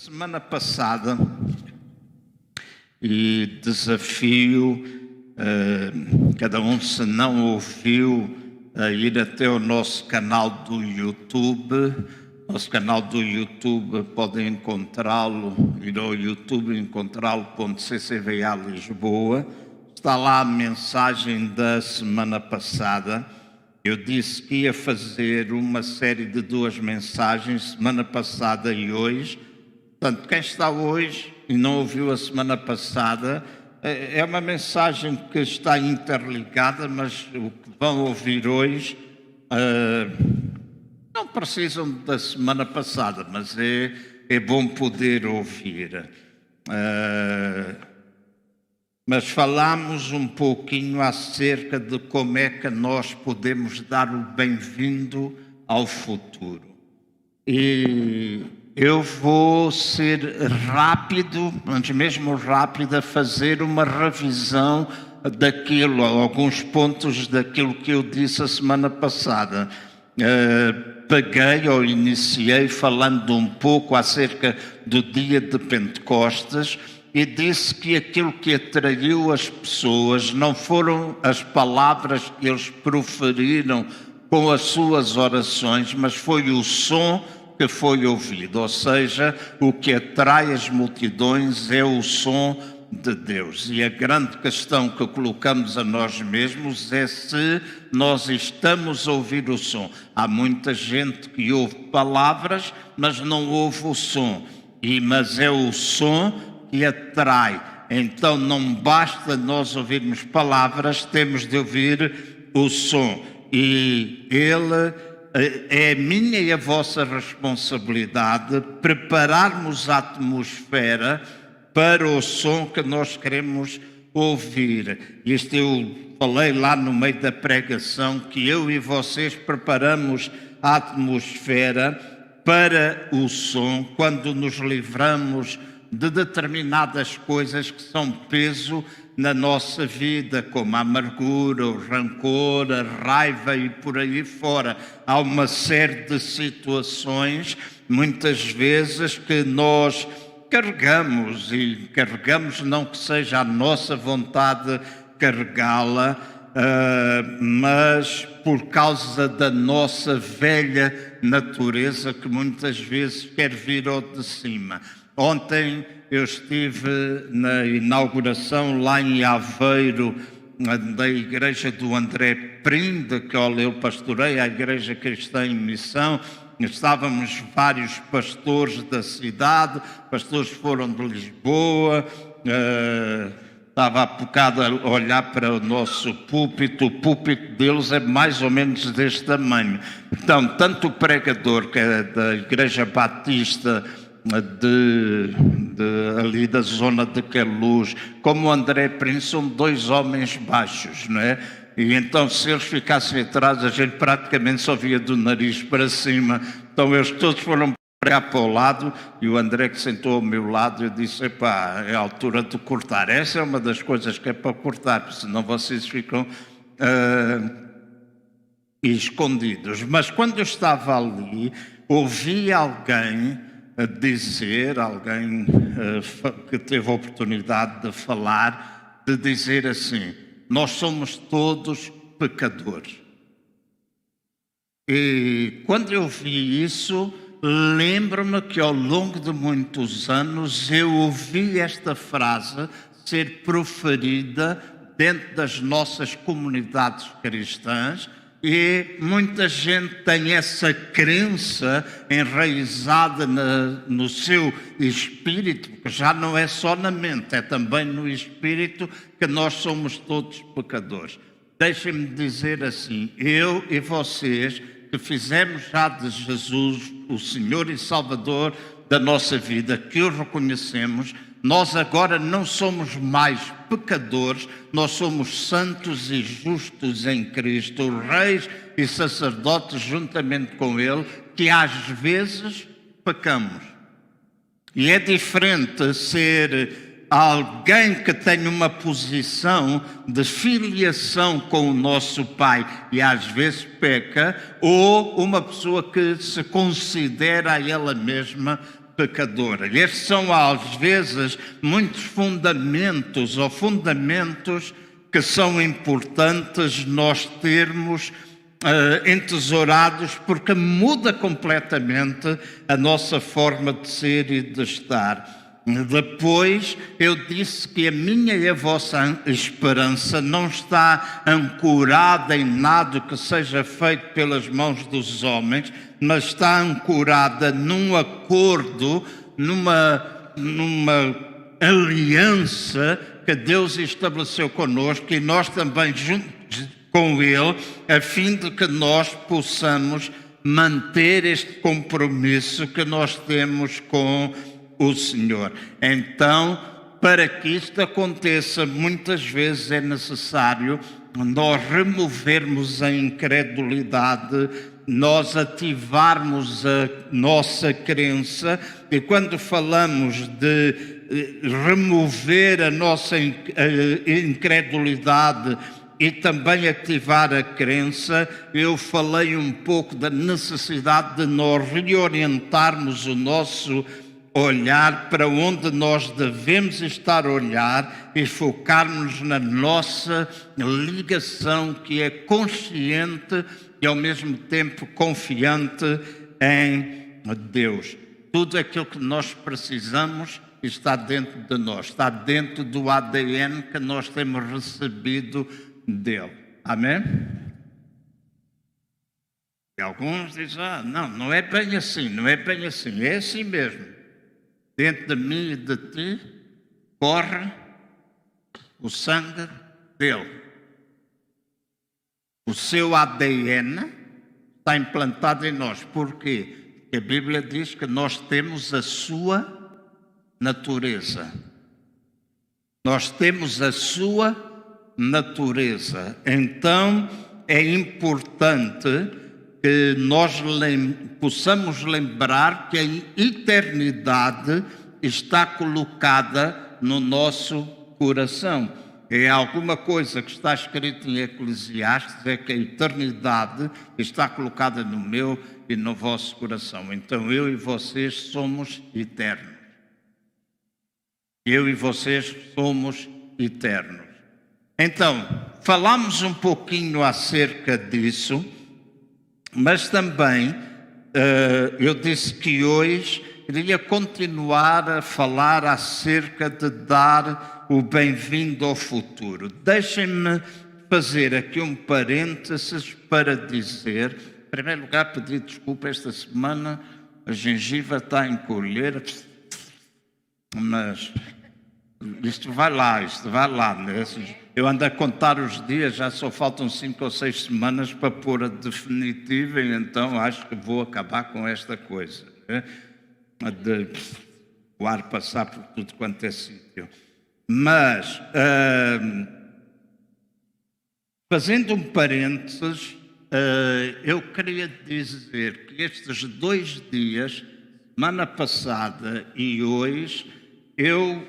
semana passada e desafio cada um, se não ouviu, a ir até o nosso canal do YouTube. Nosso canal do YouTube podem encontrá-lo, ir ao YouTube e encontrá-lo.ccva Lisboa. Está lá a mensagem da semana passada. Eu disse que ia fazer uma série de 2 mensagens, semana passada e hoje. Portanto, quem está hoje e não ouviu a semana passada, é uma mensagem que está interligada, mas o que vão ouvir hoje não precisam da semana passada, mas é bom poder ouvir. Mas falamos um pouquinho acerca de como é que nós podemos dar o bem-vindo ao futuro. E eu vou ser rápido, mas mesmo rápido, a fazer uma revisão daquilo, alguns pontos daquilo que eu disse a semana passada. Peguei ou iniciei falando um pouco acerca do dia de Pentecostes e disse que aquilo que atraiu as pessoas não foram as palavras que eles proferiram com as suas orações, mas foi o som que foi ouvido. Ou seja, o que atrai as multidões é o som de Deus. E a grande questão que colocamos a nós mesmos é se nós estamos a ouvir o som. Há muita gente que ouve palavras, mas não ouve o som. Mas é o som que atrai. Então não basta nós ouvirmos palavras, temos de ouvir o som. E ele é a minha e a vossa responsabilidade prepararmos a atmosfera para o som que nós queremos ouvir. Isto eu falei lá no meio da pregação, que eu e vocês preparamos a atmosfera para o som quando nos livramos de determinadas coisas que são peso na nossa vida, como a amargura, o rancor, a raiva e por aí fora. Há uma série de situações, muitas vezes, que nós carregamos, e carregamos não que seja a nossa vontade carregá-la, mas por causa da nossa velha natureza que muitas vezes quer vir ao de cima. Ontem eu estive na inauguração lá em Aveiro da igreja do André Prim, de que eu pastorei, a Igreja Cristã em Missão. Estávamos vários pastores da cidade, pastores foram de Lisboa. Estava há bocado a olhar para o nosso púlpito. O púlpito deles é mais ou menos deste tamanho. Então, tanto o pregador, que é da Igreja Batista ali da zona de Queluz, como o André Prim, são 2 homens baixos, não é? E então, se eles ficassem atrás, a gente praticamente só via do nariz para cima. Então, eles todos foram para o lado, e o André, que sentou ao meu lado, eu disse: epá, é a altura de cortar. Essa é uma das coisas que é para cortar, senão vocês ficam escondidos. Mas quando eu estava ali, ouvi alguém dizer, alguém que teve a oportunidade de falar, de dizer assim: nós somos todos pecadores. E quando eu vi isso, lembro-me que ao longo de muitos anos eu ouvi esta frase ser proferida dentro das nossas comunidades cristãs, e muita gente tem essa crença enraizada no seu espírito, que já não é só na mente, é também no espírito, que nós somos todos pecadores. Deixem-me dizer assim: eu e vocês, que fizemos já de Jesus o Senhor e Salvador da nossa vida, que o reconhecemos, nós agora não somos mais pecadores, nós somos santos e justos em Cristo, reis e sacerdotes juntamente com Ele, que às vezes pecamos. E é diferente ser alguém que tem uma posição de filiação com o nosso Pai e às vezes peca, ou uma pessoa que se considera a ela mesma pecadora. Estes são, às vezes, muitos fundamentos que são importantes nós termos entesourados, porque muda completamente a nossa forma de ser e de estar. Depois eu disse que a minha e a vossa esperança não está ancorada em nada que seja feito pelas mãos dos homens, mas está ancorada num acordo, numa aliança que Deus estabeleceu conosco, e nós também juntos com Ele, a fim de que nós possamos manter este compromisso que nós temos com o Senhor. Então, para que isto aconteça, muitas vezes é necessário nós removermos a incredulidade, nós ativarmos a nossa crença. E quando falamos de remover a nossa incredulidade e também ativar a crença, eu falei um pouco da necessidade de nós reorientarmos o nosso olhar para onde nós devemos estar a olhar e focarmos na nossa ligação, que é consciente e ao mesmo tempo confiante em Deus. Tudo aquilo que nós precisamos está dentro de nós, está dentro do ADN que nós temos recebido dele. Amém? E alguns dizem, não é bem assim, não é bem assim, é assim mesmo. Dentro de mim e de ti corre o sangue dele. O seu ADN está implantado em nós. Porquê? Porque a Bíblia diz que nós temos a sua natureza. Nós temos a sua natureza. Então é importante que nós possamos lembrar que a eternidade está colocada no nosso coração. É alguma coisa que está escrito em Eclesiastes, é que a eternidade está colocada no meu e no vosso coração. Então eu e vocês somos eternos. Eu e vocês somos eternos. Então, falamos um pouquinho acerca disso, mas também eu disse que hoje queria continuar a falar acerca de dar o bem-vindo ao futuro. Deixem-me fazer aqui um parênteses para dizer, em primeiro lugar, pedir desculpa, esta semana a gengiva está a encolher, mas isto vai lá, né? Eu ando a contar os dias, já só faltam 5 ou 6 semanas para pôr a definitiva, e então acho que vou acabar com esta coisa, né? De o ar passar por tudo quanto é sítio. Mas, fazendo um parênteses, eu queria dizer que estes 2 dias, semana passada e hoje, eu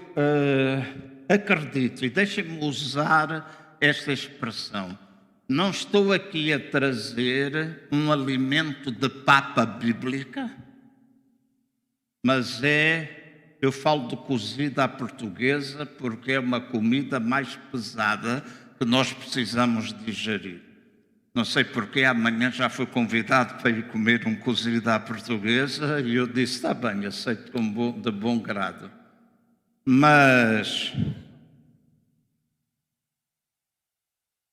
acredito, e deixem-me usar esta expressão, não estou aqui a trazer um alimento de papa bíblica, mas eu falo de cozida à portuguesa porque é uma comida mais pesada que nós precisamos digerir. Não sei porque amanhã já fui convidado para ir comer um cozido à portuguesa e eu disse, está bem, aceito de bom grado. Mas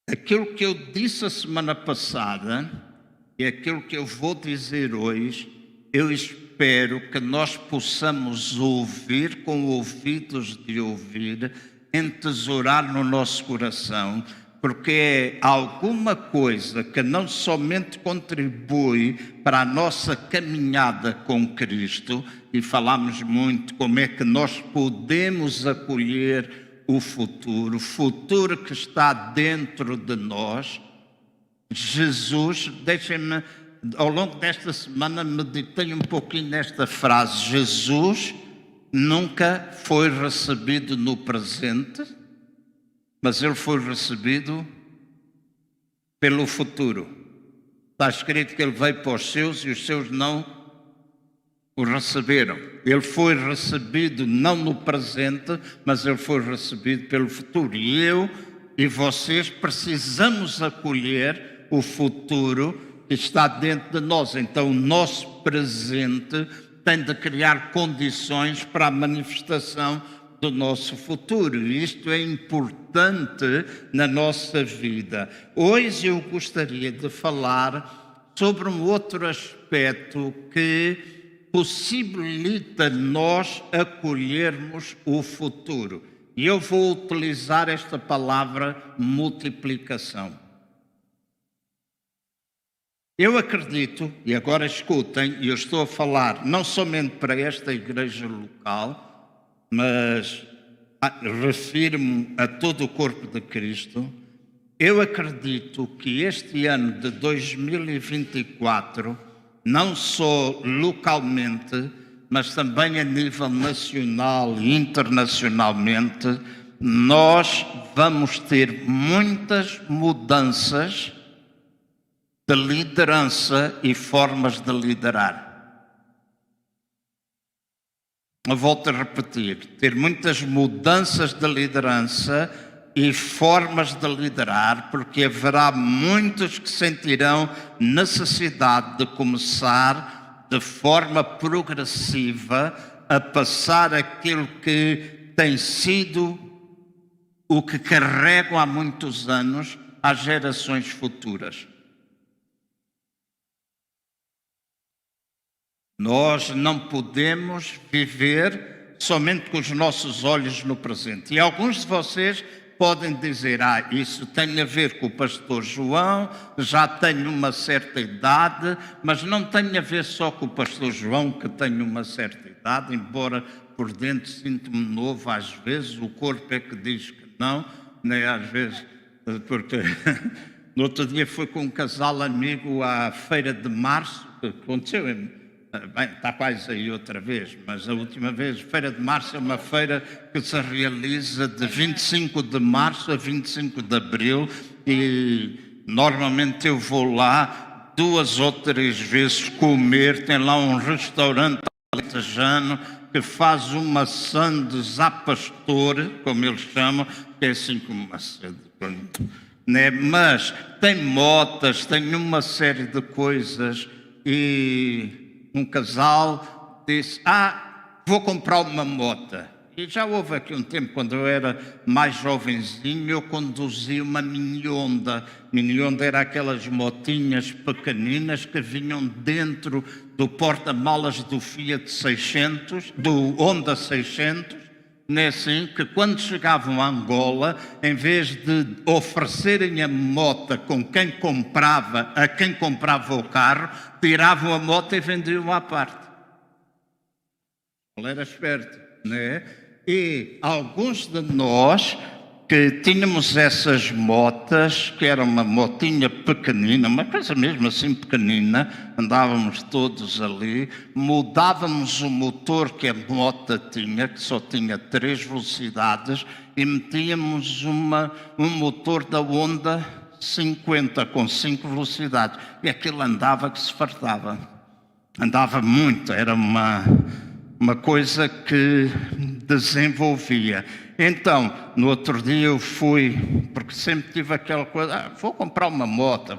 aquilo que eu disse a semana passada e aquilo que eu vou dizer hoje, eu espero que nós possamos ouvir com ouvidos de ouvir, entesourar no nosso coração, porque é alguma coisa que não somente contribui para a nossa caminhada com Cristo, e falamos muito como é que nós podemos acolher o futuro que está dentro de nós. Jesus, deixem-me, ao longo desta semana, meditei um pouquinho nesta frase. Jesus nunca foi recebido no presente, mas ele foi recebido pelo futuro. Está escrito que ele veio para os seus e os seus não o receberam. Ele foi recebido não no presente, mas ele foi recebido pelo futuro. E eu e vocês precisamos acolher o futuro que está dentro de nós. Então, o nosso presente tem de criar condições para a manifestação do nosso futuro. Isto é importante na nossa vida. Hoje eu gostaria de falar sobre um outro aspecto que possibilita nós acolhermos o futuro. E eu vou utilizar esta palavra multiplicação. Eu acredito, e agora escutem, e eu estou a falar não somente para esta igreja local, mas refiro-me a todo o corpo de Cristo. Eu acredito que este ano de 2024, não só localmente, mas também a nível nacional e internacionalmente, nós vamos ter muitas mudanças de liderança e formas de liderar. Eu volto a repetir, ter muitas mudanças de liderança e formas de liderar, porque haverá muitos que sentirão necessidade de começar de forma progressiva a passar aquilo que tem sido o que carregam há muitos anos às gerações futuras. Nós não podemos viver somente com os nossos olhos no presente. E alguns de vocês podem dizer, isso tem a ver com o pastor João, já tenho uma certa idade, mas não tem a ver só com o pastor João, que tem uma certa idade, embora por dentro sinto-me novo às vezes, o corpo é que diz que não, né? Às vezes, porque no outro dia fui com um casal amigo à Feira de Março, que aconteceu bem, está quase aí outra vez, mas a última vez, Feira de Março é uma feira que se realiza de 25 de março a 25 de abril e normalmente eu vou lá 2 ou 3 vezes comer. Tem lá um restaurante alentejano que faz uma sandes à pastor, como eles chamam, que é assim como uma sede, né? Mas tem motas, tem uma série de coisas e um casal disse, vou comprar uma mota. E já houve aqui um tempo, quando eu era mais jovenzinho, eu conduzia uma Mini Honda. Mini Honda era aquelas motinhas pequeninas que vinham dentro do porta-malas do Fiat 600, do Honda 600, né, assim, que quando chegavam a Angola, em vez de oferecerem a moto com quem comprava, a quem comprava o carro, tiravam a moto e vendiam à parte. Ele era esperto, né? E alguns de nós que tínhamos essas motas, que era uma motinha pequenina, uma coisa mesmo assim pequenina, andávamos todos ali, mudávamos o motor que a moto tinha, que só tinha 3 velocidades, e metíamos um motor da Honda 50 com 5 velocidades, e aquilo andava que se fartava, andava muito, era uma coisa que desenvolvia. Então, no outro dia eu fui, porque sempre tive aquela coisa, vou comprar uma moto,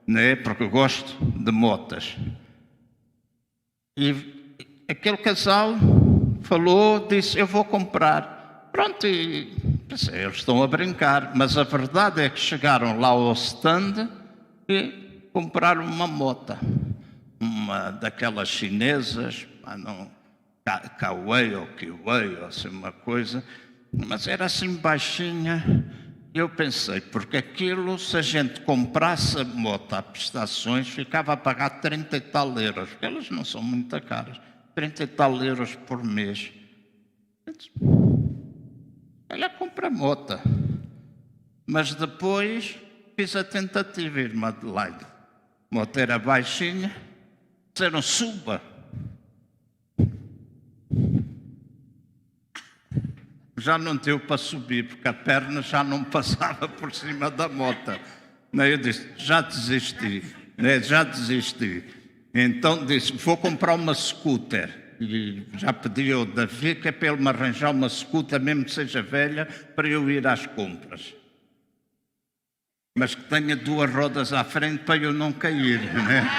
né? Porque eu gosto de motas. E aquele casal falou, disse, eu vou comprar. Pronto, e pensei, eles estão a brincar, mas a verdade é que chegaram lá ao stand e compraram uma moto. Uma daquelas chinesas, Kawei ou Kiwei, ou assim uma coisa, mas era assim baixinha. Eu pensei, porque aquilo, se a gente comprasse a moto a prestações, ficava a pagar 30 e tal euros, porque elas não são muito caras, 30 e tal euros por mês. Eu disse, olha, compra a moto. Mas depois fiz a tentativa, irmã Adelaide. A moto era baixinha, disseram, suba. Já não deu para subir, porque a perna já não passava por cima da moto. Eu disse, já desisti, já desisti. Então disse, vou comprar uma scooter. E já pedi ao Davi que é para ele me arranjar uma scooter, mesmo que seja velha, para eu ir às compras. Mas que tenha 2 rodas à frente para eu não cair, né?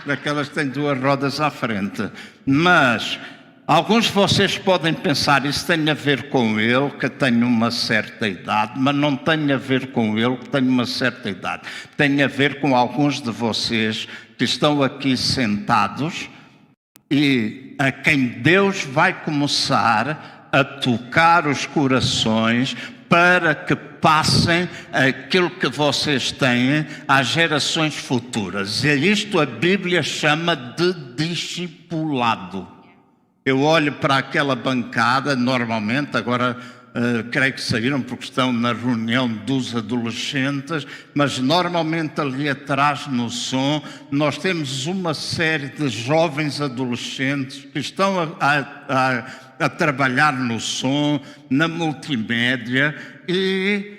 Daquelas que têm 2 rodas à frente. Mas alguns de vocês podem pensar, isso tem a ver com ele, que tem uma certa idade, mas não tem a ver com ele, que tem uma certa idade. Tem a ver com alguns de vocês que estão aqui sentados e a quem Deus vai começar a tocar os corações para que passem aquilo que vocês têm às gerações futuras. E isto a Bíblia chama de discipulado. Eu olho para aquela bancada, normalmente, agora creio que saíram porque estão na reunião dos adolescentes, mas normalmente ali atrás no som, nós temos uma série de jovens adolescentes que estão a trabalhar no som, na multimédia, e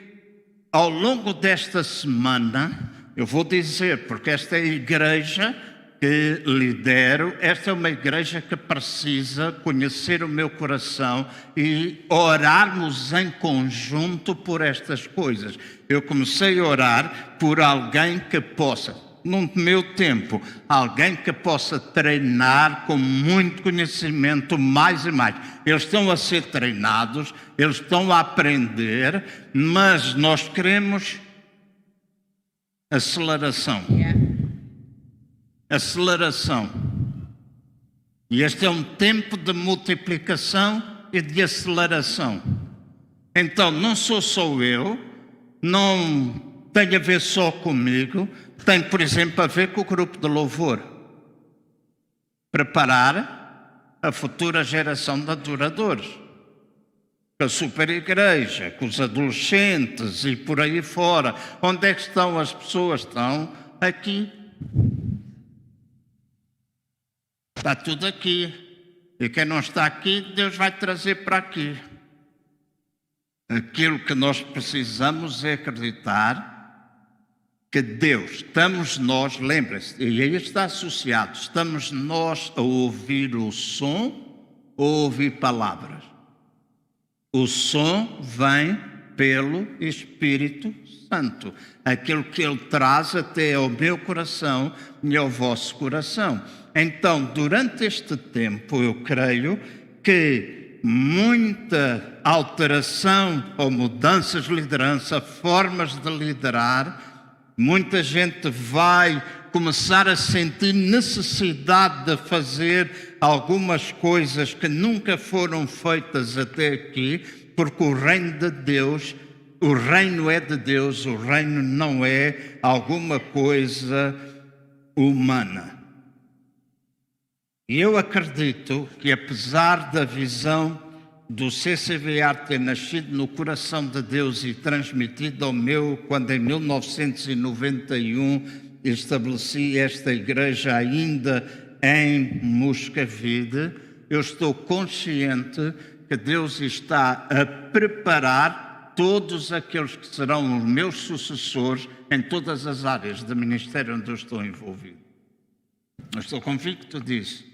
ao longo desta semana, eu vou dizer, porque esta é a igreja que lidero, esta é uma igreja que precisa conhecer o meu coração e orarmos em conjunto por estas coisas. Eu comecei a orar por alguém que possa, no meu tempo, alguém que possa treinar com muito conhecimento mais e mais. Eles estão a ser treinados, eles estão a aprender, mas nós queremos aceleração. Aceleração. E este é um tempo de multiplicação e de aceleração. Então, não sou só eu, não tem a ver só comigo, tem, por exemplo, a ver com o grupo de louvor. Preparar a futura geração de adoradores. Com a super igreja, com os adolescentes e por aí fora. Onde é que estão as pessoas? Estão aqui. Está tudo aqui. E quem não está aqui, Deus vai trazer para aqui. Aquilo que nós precisamos é acreditar que Deus, estamos nós, lembrem-se, e aí está associado, estamos nós a ouvir o som ou a ouvir palavras. O som vem pelo Espírito Santo. Aquilo que Ele traz até ao meu coração e ao vosso coração. Então, durante este tempo, eu creio que muita alteração ou mudanças de liderança, formas de liderar, muita gente vai começar a sentir necessidade de fazer algumas coisas que nunca foram feitas até aqui, porque o reino de Deus, o reino é de Deus, o reino não é alguma coisa humana. E eu acredito que, apesar da visão do CCVA ter nascido no coração de Deus e transmitido ao meu, quando em 1991 estabeleci esta igreja ainda em Moscavide, eu estou consciente que Deus está a preparar todos aqueles que serão os meus sucessores em todas as áreas do ministério onde eu estou envolvido. Eu estou convicto disso.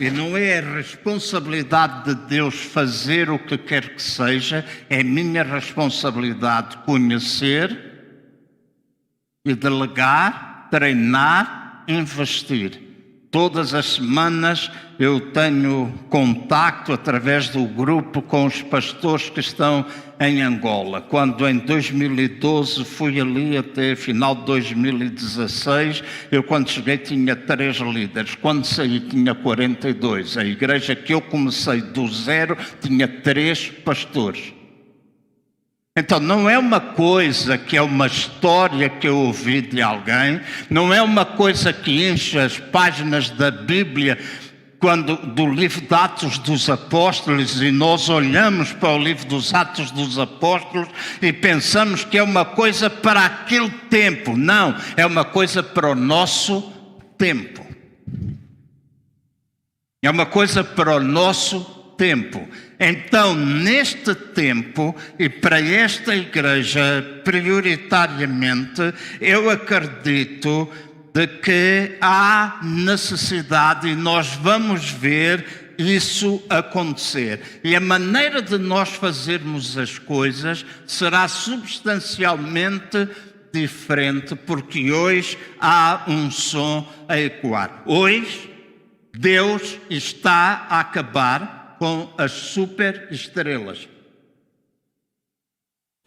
E não é a responsabilidade de Deus fazer o que quer que seja, é minha responsabilidade conhecer e delegar, treinar, investir. Todas as semanas eu tenho contacto através do grupo com os pastores que estão em Angola. Quando em 2012 fui ali até final de 2016, eu quando cheguei tinha 3 líderes. Quando saí tinha 42. A igreja que eu comecei do zero tinha 3 pastores. Então não é uma coisa que é uma história que eu ouvi de alguém, não é uma coisa que enche as páginas da Bíblia, do livro de Atos dos Apóstolos, e nós olhamos para o livro dos Atos dos Apóstolos e pensamos que é uma coisa para aquele tempo. Não, é uma coisa para o nosso tempo. É uma coisa para o nosso tempo. Então, neste tempo, e para esta igreja prioritariamente, eu acredito de que há necessidade e nós vamos ver isso acontecer. E a maneira de nós fazermos as coisas será substancialmente diferente, porque hoje há um som a ecoar. Hoje, Deus está a acabar com as superestrelas.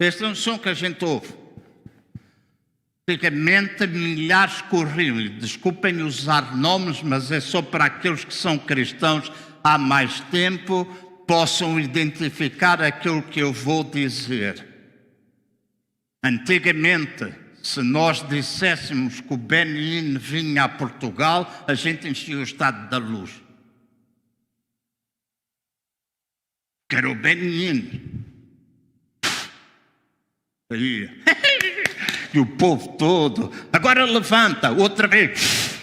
Este é um som que a gente ouve. Antigamente, milhares corriam, e desculpem usar nomes, mas é só para aqueles que são cristãos há mais tempo, possam identificar aquilo que eu vou dizer. Antigamente, se nós disséssemos que o Benin vinha a Portugal, a gente enchia o Estado da Luz. Que era o Benin. Aí. E o povo todo, agora levanta, outra vez.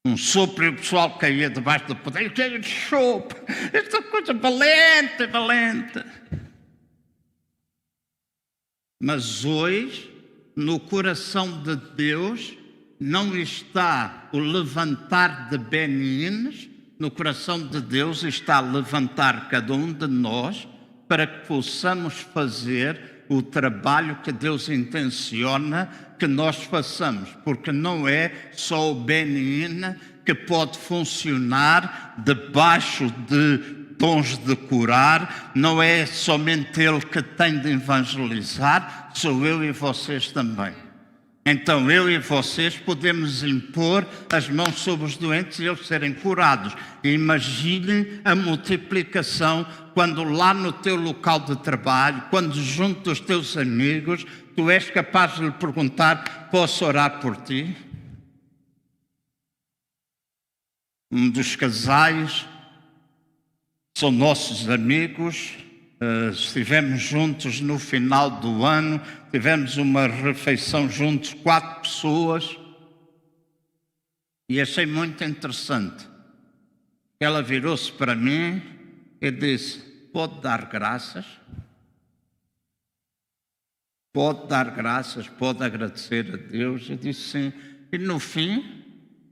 Um sopro e o pessoal caía debaixo do poder. Que sopro, esta coisa valente, valente. Mas hoje, no coração de Deus, não está o levantar de Benins, no coração de Deus está levantar cada um de nós para que possamos fazer o trabalho que Deus intenciona que nós façamos, porque não é só o Benin que pode funcionar debaixo de dons de curar, não é somente ele que tem de evangelizar, sou eu e vocês também. Então eu e vocês podemos impor as mãos sobre os doentes e eles serem curados. E imaginem a multiplicação quando lá no teu local de trabalho, quando junto dos teus amigos, tu és capaz de lhe perguntar: posso orar por ti? Um dos casais são nossos amigos. Estivemos juntos no final do ano, tivemos uma refeição juntos, 4 pessoas, e achei muito interessante. Ela virou-se para mim e disse: pode dar graças? Pode dar graças, pode agradecer a Deus? Eu disse sim. E no fim,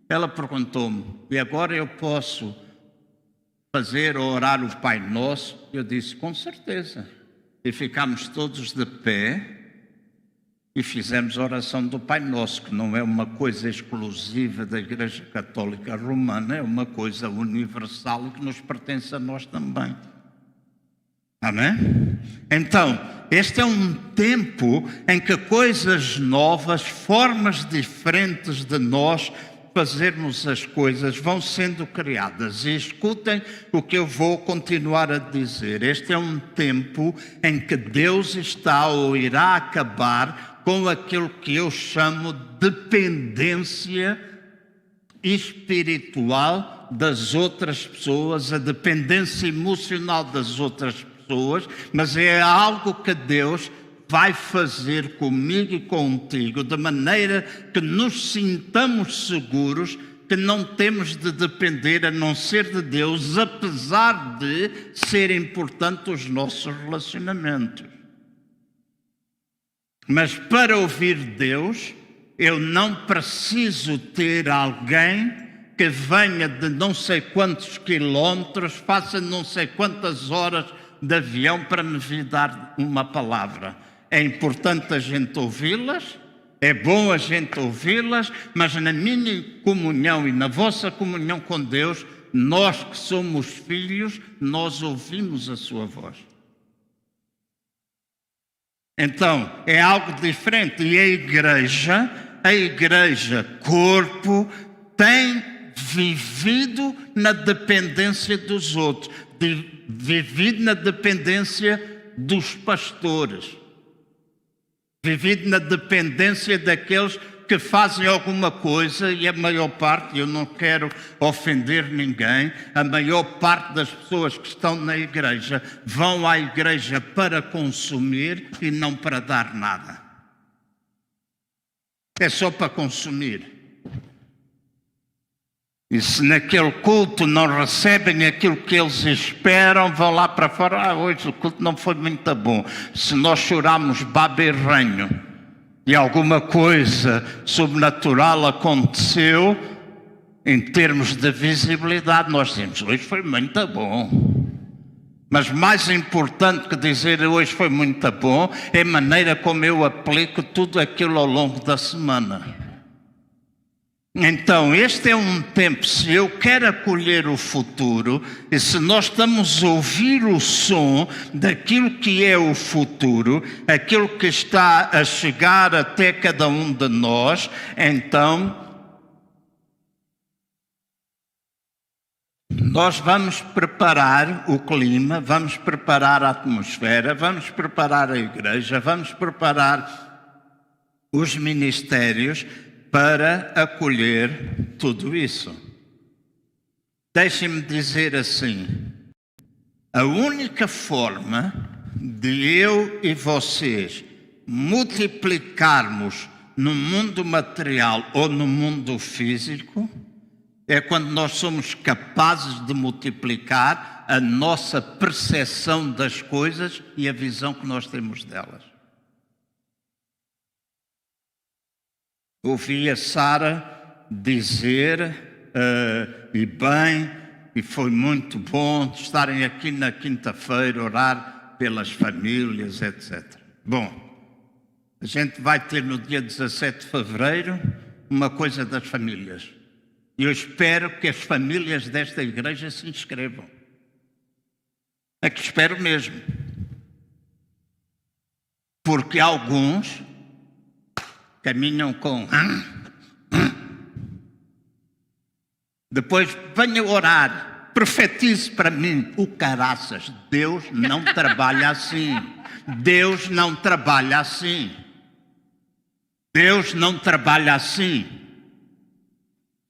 ela perguntou-me: e agora eu posso fazer ou orar o Pai Nosso? Eu disse: com certeza. E ficámos todos de pé e fizemos a oração do Pai Nosso, que não é uma coisa exclusiva da Igreja Católica Romana, é uma coisa universal e que nos pertence a nós também. Amém? Então, este é um tempo em que coisas novas, formas diferentes de nós fazermos as coisas vão sendo criadas. E escutem o que eu vou continuar a dizer. Este é um tempo em que Deus está ou irá acabar com aquilo que eu chamo de dependência espiritual das outras pessoas, a dependência emocional das outras pessoas, mas é algo que Deus vai fazer comigo e contigo, de maneira que nos sintamos seguros que não temos de depender a não ser de Deus, apesar de ser importante os nossos relacionamentos. Mas para ouvir Deus, eu não preciso ter alguém que venha de não sei quantos quilómetros, faça não sei quantas horas de avião para me vir dar uma palavra. É importante a gente ouvi-las, é bom a gente ouvi-las, mas na minha comunhão e na vossa comunhão com Deus, nós que somos filhos, nós ouvimos a sua voz. Então, é algo diferente. E a igreja, corpo, tem vivido na dependência dos outros, vivido na dependência dos pastores, vivido na dependência daqueles que fazem alguma coisa, e a maior parte, eu não quero ofender ninguém, a maior parte das pessoas que estão na igreja vão à igreja para consumir e não para dar nada. É só para consumir. E se naquele culto não recebem aquilo que eles esperam, vão lá para fora: hoje o culto não foi muito bom. Se nós choramos baba e ranho. e alguma coisa sobrenatural aconteceu, em termos de visibilidade, nós dizemos, hoje foi muito bom. Mas mais importante que dizer hoje foi muito bom, é a maneira como eu aplico tudo aquilo ao longo da semana. Então, este é um tempo, se eu quero acolher o futuro, e se nós estamos a ouvir o som daquilo que é o futuro, aquilo que está a chegar até cada um de nós, então nós vamos preparar o clima, vamos preparar a atmosfera, vamos preparar a igreja, vamos preparar os ministérios para acolher tudo isso. Deixem-me dizer assim, a única forma de eu e vocês multiplicarmos no mundo material ou no mundo físico é quando nós somos capazes de multiplicar a nossa percepção das coisas e a visão que nós temos delas. Ouvi a Sara dizer, e bem, e foi muito bom estarem aqui na quinta-feira, orar pelas famílias, etc. Bom, a gente vai ter no dia 17 de fevereiro uma coisa das famílias. E eu espero que as famílias desta igreja se inscrevam. É que espero mesmo. Porque alguns caminham com... Depois venha orar, profetize para mim. O caraças, Deus não trabalha assim. Deus não trabalha assim. Deus não trabalha assim.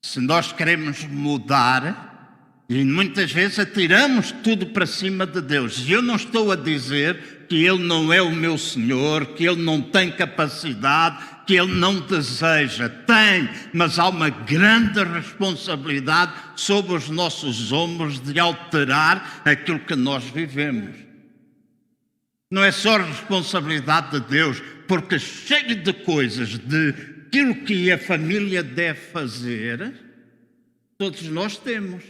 Se nós queremos mudar, e muitas vezes atiramos tudo para cima de Deus. E eu não estou a dizer que Ele não é o meu Senhor, que Ele não tem capacidade, que Ele não deseja. Tem, mas há uma grande responsabilidade sobre os nossos ombros de alterar aquilo que nós vivemos. Não é só responsabilidade de Deus, porque cheio de coisas, de aquilo que a família deve fazer, todos nós temos.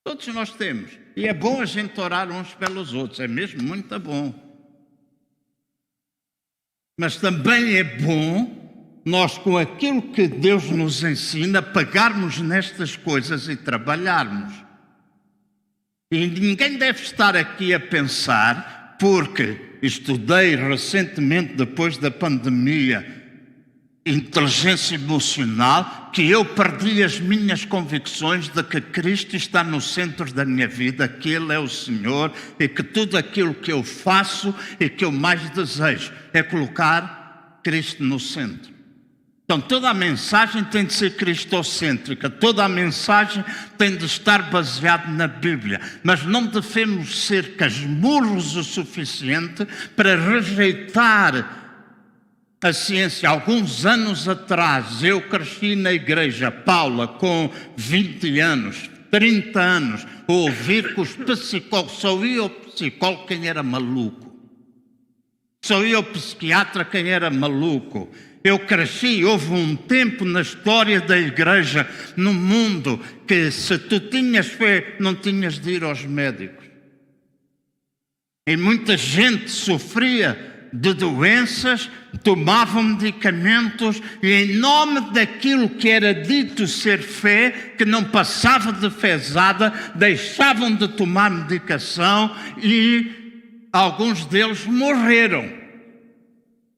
Todos nós temos. E é bom a gente orar uns pelos outros, é mesmo muito bom. Mas também é bom nós, com aquilo que Deus nos ensina, pegarmos nestas coisas e trabalharmos. E ninguém deve estar aqui a pensar, porque estudei recentemente, depois da pandemia, inteligência emocional, que eu perdi as minhas convicções de que Cristo está no centro da minha vida, que Ele é o Senhor e que tudo aquilo que eu faço e que eu mais desejo é colocar Cristo no centro. Então toda a mensagem tem de ser cristocêntrica, toda a mensagem tem de estar baseada na Bíblia, mas não devemos ser casmurros o suficiente para rejeitar a ciência. Alguns anos atrás, eu cresci na igreja Paula com 20 anos, 30 anos, a ouvir que os psicólogos, só ia ao psicólogo quem era maluco. Só ia ao psiquiatra quem era maluco. Eu cresci, houve um tempo na história da igreja, no mundo, que se tu tinhas fé, não tinhas de ir aos médicos. E muita gente sofria de doenças, tomavam medicamentos e em nome daquilo que era dito ser fé, que não passava de fezada, deixavam de tomar medicação e alguns deles morreram.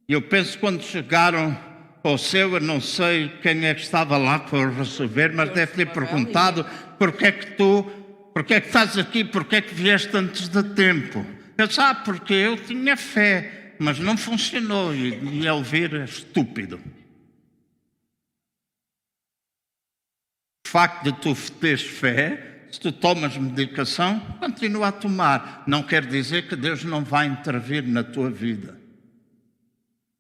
Eu penso quando chegaram ao céu, eu não sei quem é que estava lá para receber, mas deve ter perguntado, porquê é que estás aqui, porquê é que vieste antes de tempo? Eu disse, porque eu tinha fé, mas não funcionou, e ao ver é estúpido. O facto de tu teres fé, se tu tomas medicação, continua a tomar. Não quer dizer que Deus não vai intervir na tua vida.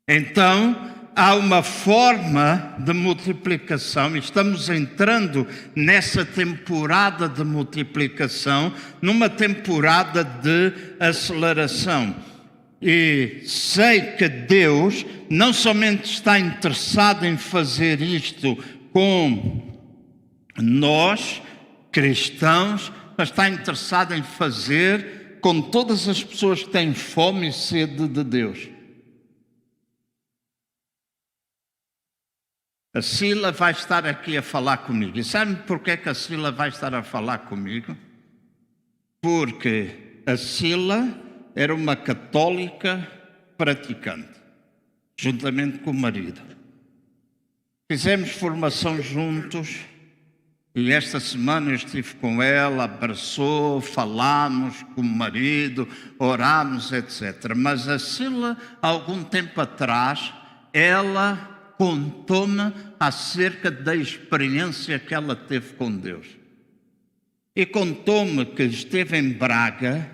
Então, há uma forma de multiplicação, e estamos entrando nessa temporada de multiplicação, numa temporada de aceleração. E sei que Deus não somente está interessado em fazer isto com nós, cristãos, mas está interessado em fazer com todas as pessoas que têm fome e sede de Deus. A Sila vai estar aqui a falar comigo. E sabe porquê que a Sila vai estar a falar comigo? Porque a Sila era uma católica praticante, juntamente com o marido. Fizemos formação juntos e esta semana eu estive com ela, abraçou, falámos com o marido, orámos, etc. Mas a Sila, há algum tempo atrás, ela contou-me acerca da experiência que ela teve com Deus. E contou-me que esteve em Braga,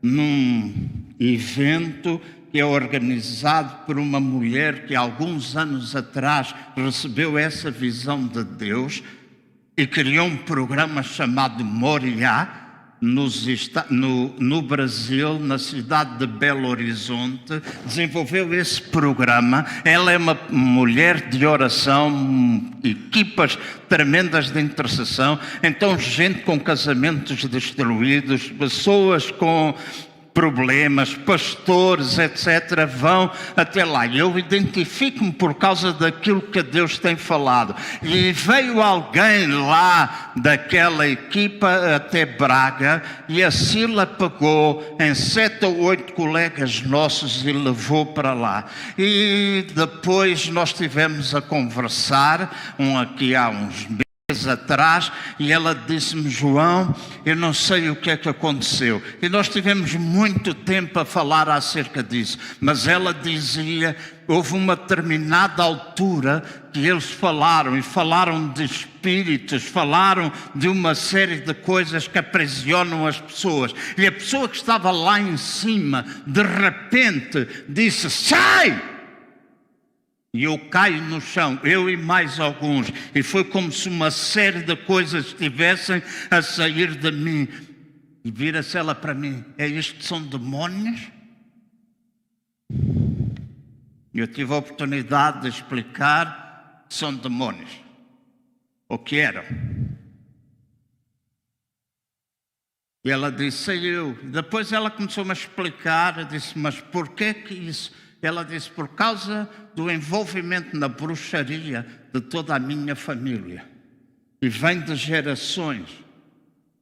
num evento que é organizado por uma mulher que há alguns anos atrás recebeu essa visão de Deus e criou um programa chamado Moriá, no Brasil, na cidade de Belo Horizonte. Desenvolveu esse programa. Ela é uma mulher de oração, equipas tremendas de intercessão. Então, gente com casamentos destruídos, pessoas com problemas, pastores, etc., vão até lá. E eu identifico-me por causa daquilo que Deus tem falado. E veio alguém lá daquela equipa até Braga e a Sila pegou em 7 ou 8 colegas nossos e levou para lá. E depois nós tivemos a conversar, aqui há uns meses atrás, e ela disse-me: João, eu não sei o que é que aconteceu. E nós tivemos muito tempo a falar acerca disso, mas ela dizia, houve uma determinada altura que eles falaram, e falaram de espíritos, falaram de uma série de coisas que aprisionam as pessoas, e a pessoa que estava lá em cima, de repente, disse: sai! E eu caio no chão, eu e mais alguns, e foi como se uma série de coisas estivessem a sair de mim. E vira-se ela para mim: é isto que são demónios? Eu tive a oportunidade de explicar que são demónios, o que eram. E ela disse: sei eu. Depois ela começou-me a explicar, eu disse: mas porquê que isso? Ela disse: por causa do envolvimento na bruxaria de toda a minha família. E vem de gerações.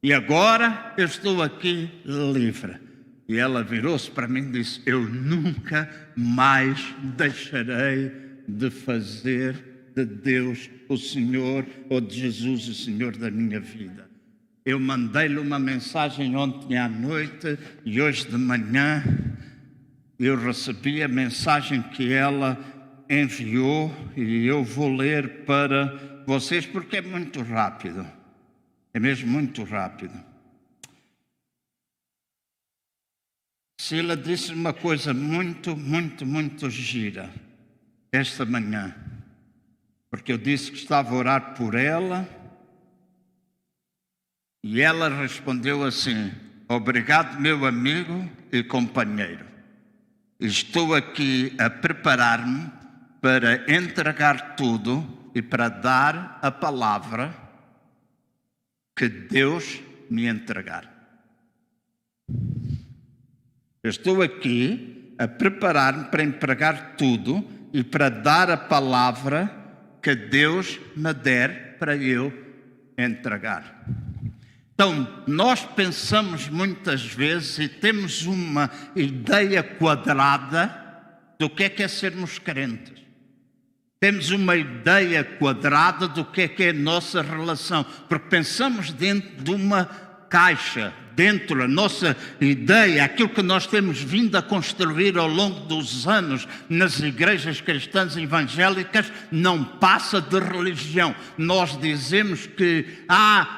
E agora eu estou aqui livre. E ela virou-se para mim e disse: eu nunca mais deixarei de fazer de Deus o Senhor, ou de Jesus o Senhor da minha vida. Eu mandei-lhe uma mensagem ontem à noite e hoje de manhã eu recebi a mensagem que ela enviou e eu vou ler para vocês porque é muito rápido. É mesmo muito rápido. Sila disse uma coisa muito gira esta manhã, porque eu disse que estava a orar por ela e ela respondeu assim: obrigado, meu amigo e companheiro. Estou aqui a preparar-me para entregar tudo e para dar a palavra que Deus me entregar. Eu estou aqui a preparar-me para entregar tudo e para dar a palavra que Deus me der para eu entregar. Então, nós pensamos muitas vezes e temos uma ideia quadrada do que é sermos crentes. Temos uma ideia quadrada do que é a nossa relação, porque pensamos dentro de uma caixa, dentro da nossa ideia, aquilo que nós temos vindo a construir ao longo dos anos nas igrejas cristãs evangélicas, não passa de religião. Nós dizemos que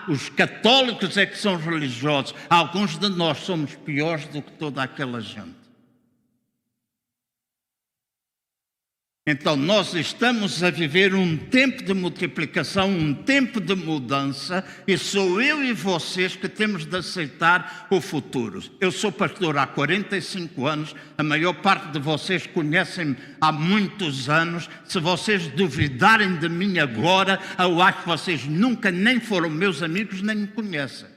os católicos é que são religiosos. Alguns de nós somos piores do que toda aquela gente. Então, nós estamos a viver um tempo de multiplicação, um tempo de mudança, e sou eu e vocês que temos de aceitar o futuro. Eu sou pastor há 45 anos, a maior parte de vocês conhecem-me há muitos anos. Se vocês duvidarem de mim agora, eu acho que vocês nunca nem foram meus amigos, nem me conhecem.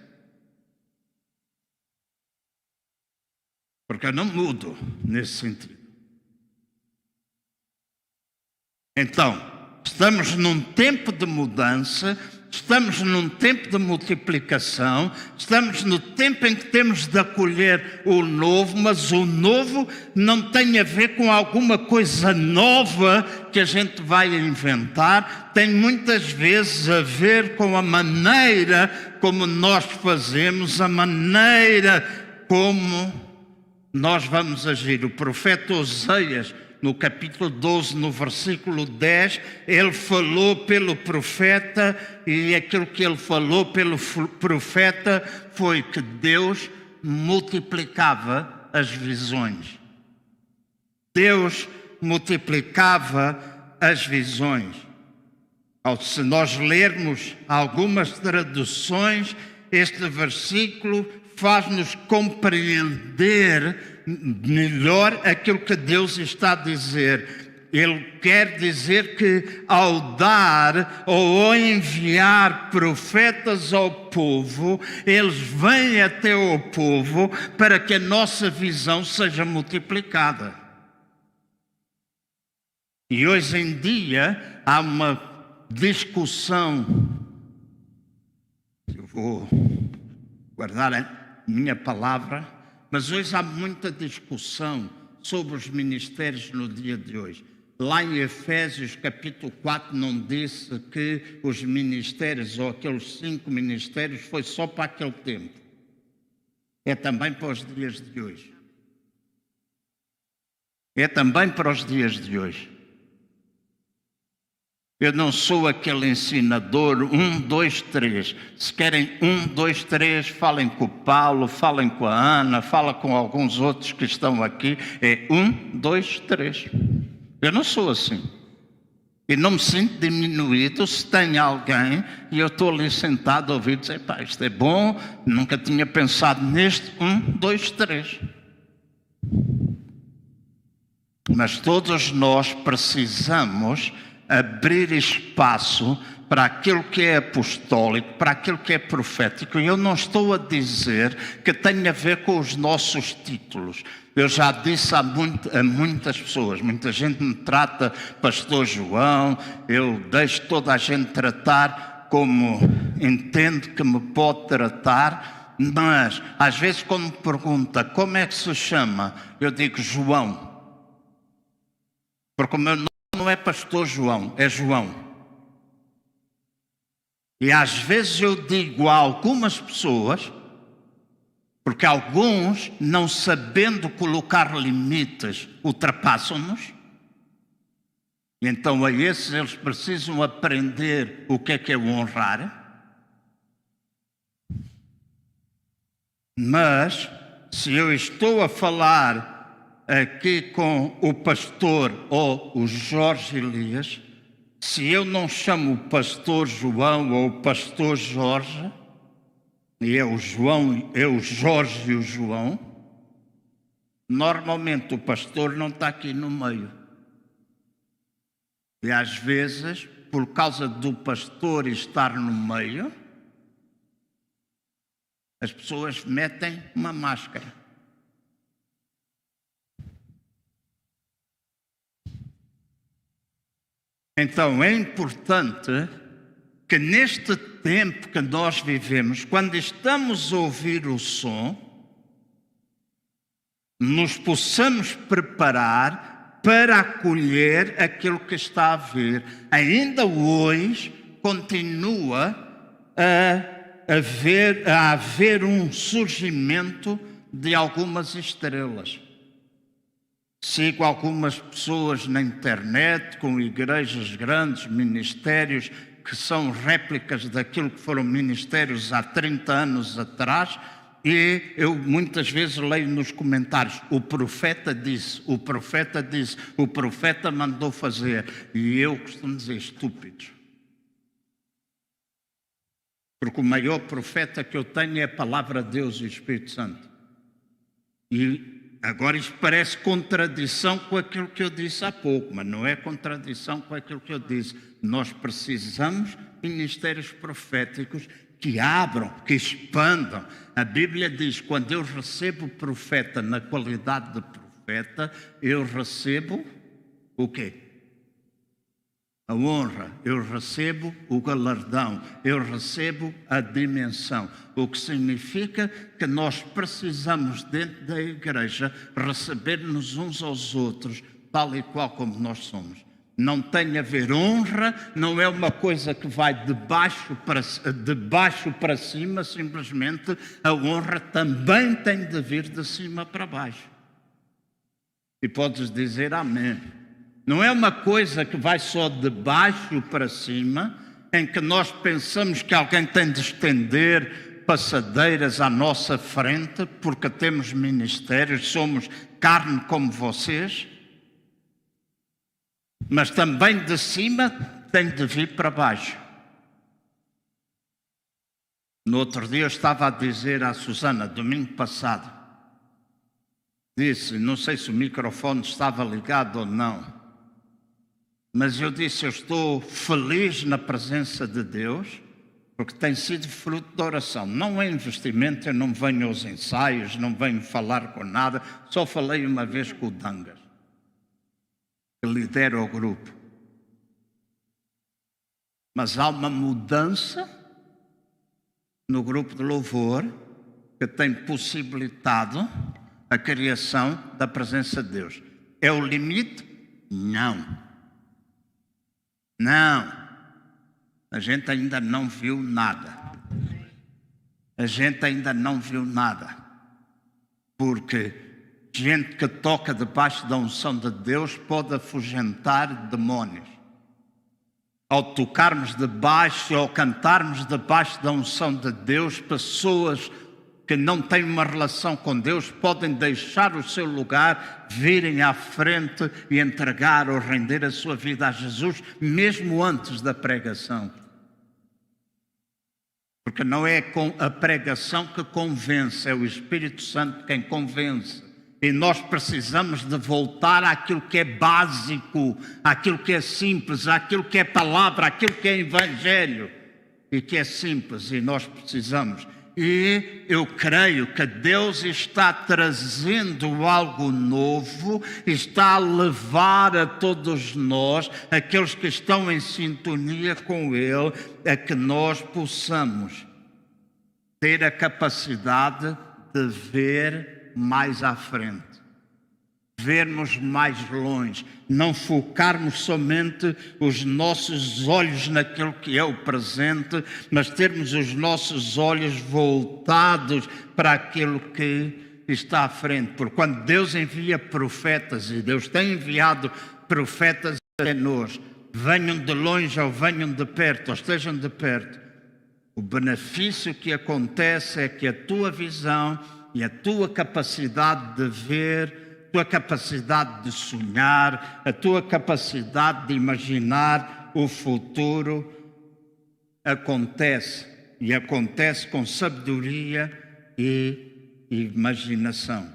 Porque eu não mudo nesse sentido. Então, estamos num tempo de mudança, estamos num tempo de multiplicação, estamos no tempo em que temos de acolher o novo, mas o novo não tem a ver com alguma coisa nova que a gente vai inventar, tem muitas vezes a ver com a maneira como nós fazemos, a maneira como nós vamos agir. O profeta Oseias, no capítulo 12, no versículo 10, ele falou pelo profeta, e aquilo que ele falou pelo profeta foi que Deus multiplicava as visões. Deus multiplicava as visões. Se nós lermos algumas traduções, este versículo faz-nos compreender melhor aquilo que Deus está a dizer. Ele quer dizer que ao dar ou ao enviar profetas ao povo, eles vêm até o povo para que a nossa visão seja multiplicada. E hoje em dia há uma discussão, eu vou guardar a minha palavra, mas hoje há muita discussão sobre os ministérios no dia de hoje. Lá em Efésios capítulo 4 não disse que os ministérios, ou aqueles 5 ministérios, foi só para aquele tempo. É também para os dias de hoje. É também para os dias de hoje. Eu não sou aquele ensinador 1, 2, 3. Se querem 1, 2, 3, falem com o Paulo, falem com a Ana, falem com alguns outros que estão aqui. É 1, 2, 3. Eu não sou assim. E não me sinto diminuído se tem alguém e eu estou ali sentado a ouvir dizer, pá, isto é bom, nunca tinha pensado neste. 1, 2, 3. Mas todos nós precisamos abrir espaço para aquilo que é apostólico, para aquilo que é profético. E eu não estou a dizer que tem a ver com os nossos títulos. Eu já disse a muitas pessoas, muita gente me trata Pastor João, eu deixo toda a gente tratar como entendo que me pode tratar, mas às vezes quando me pergunta como é que se chama, eu digo João. Porque o meu nome não é Pastor João, é João. E às vezes eu digo a algumas pessoas, porque alguns, não sabendo colocar limites, ultrapassam-nos. E então a esses eles precisam aprender o que é honrar. Mas, se eu estou a falar aqui com o pastor ou o Jorge Elias, se eu não chamo o pastor João ou o pastor Jorge, e é o Jorge e o João, normalmente o pastor não está aqui no meio. E às vezes, por causa do pastor estar no meio, as pessoas metem uma máscara. Então é importante que neste tempo que nós vivemos, quando estamos a ouvir o som, nos possamos preparar para acolher aquilo que está a vir. Ainda hoje continua a haver um surgimento de algumas estrelas. Sigo algumas pessoas na internet com igrejas grandes, ministérios que são réplicas daquilo que foram ministérios há 30 anos atrás, E eu muitas vezes leio nos comentários: o profeta disse, o profeta disse, o profeta mandou fazer. E eu costumo dizer: estúpidos. Porque o maior profeta que eu tenho é a palavra de Deus e o Espírito Santo. E agora isto parece contradição com aquilo que eu disse há pouco, mas não é contradição com aquilo que eu disse. Nós precisamos de ministérios proféticos que abram, que expandam. A Bíblia diz: quando eu recebo o profeta na qualidade de profeta, eu recebo o quê? A honra, eu recebo o galardão, eu recebo a dimensão. O que significa que nós precisamos, dentro da igreja, receber-nos uns aos outros, tal e qual como nós somos. Não tem a ver, honra não é uma coisa que vai de baixo para cima, simplesmente. A honra também tem de vir de cima para baixo. E podes dizer amém. Não é uma coisa que vai só de baixo para cima, em que nós pensamos que alguém tem de estender passadeiras à nossa frente, porque temos ministérios, somos carne como vocês. Mas também de cima tem de vir para baixo. No outro dia eu estava a dizer à Susana, domingo passado, disse, não sei se o microfone estava ligado ou não, mas eu disse: eu estou feliz na presença de Deus, porque tem sido fruto de oração. Não é investimento, eu não venho aos ensaios, não venho falar com nada, só falei uma vez com o Dangas, que lidera o grupo. Mas há uma mudança no grupo de louvor que tem possibilitado a criação da presença de Deus. É o limite? Não. Não. A gente ainda não viu nada. A gente ainda não viu nada. Porque gente que toca debaixo da unção de Deus pode afugentar demônios. Ao tocarmos debaixo, ao cantarmos debaixo da unção de Deus, pessoas que não têm uma relação com Deus podem deixar o seu lugar, virem à frente e entregar ou render a sua vida a Jesus, mesmo antes da pregação. Porque não é com a pregação que convence, é o Espírito Santo quem convence. E nós precisamos de voltar àquilo que é básico, àquilo que é simples, àquilo que é palavra, àquilo que é evangelho. E que é simples, e nós precisamos. E eu creio que Deus está trazendo algo novo, está a levar a todos nós, aqueles que estão em sintonia com Ele, a que nós possamos ter a capacidade de ver mais à frente, vermos mais longe, não focarmos somente os nossos olhos naquilo que é o presente, mas termos os nossos olhos voltados para aquilo que está à frente. Porque quando Deus envia profetas, e Deus tem enviado profetas até nós, venham de longe ou venham de perto, ou estejam de perto, o benefício que acontece é que a tua visão e a tua capacidade de ver, a tua capacidade de sonhar, a tua capacidade de imaginar o futuro acontece. E acontece com sabedoria e imaginação.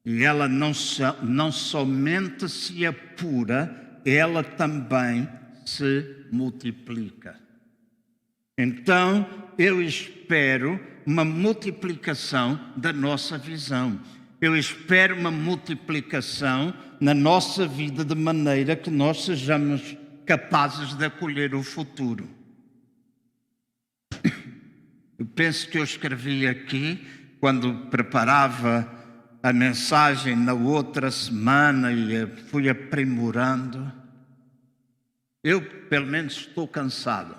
E ela não somente se apura, ela também se multiplica. Então, eu espero uma multiplicação da nossa visão. Eu espero uma multiplicação na nossa vida de maneira que nós sejamos capazes de acolher o futuro. Eu penso que eu escrevi aqui, quando preparava a mensagem na outra semana e fui aprimorando. Eu, pelo menos, estou cansado.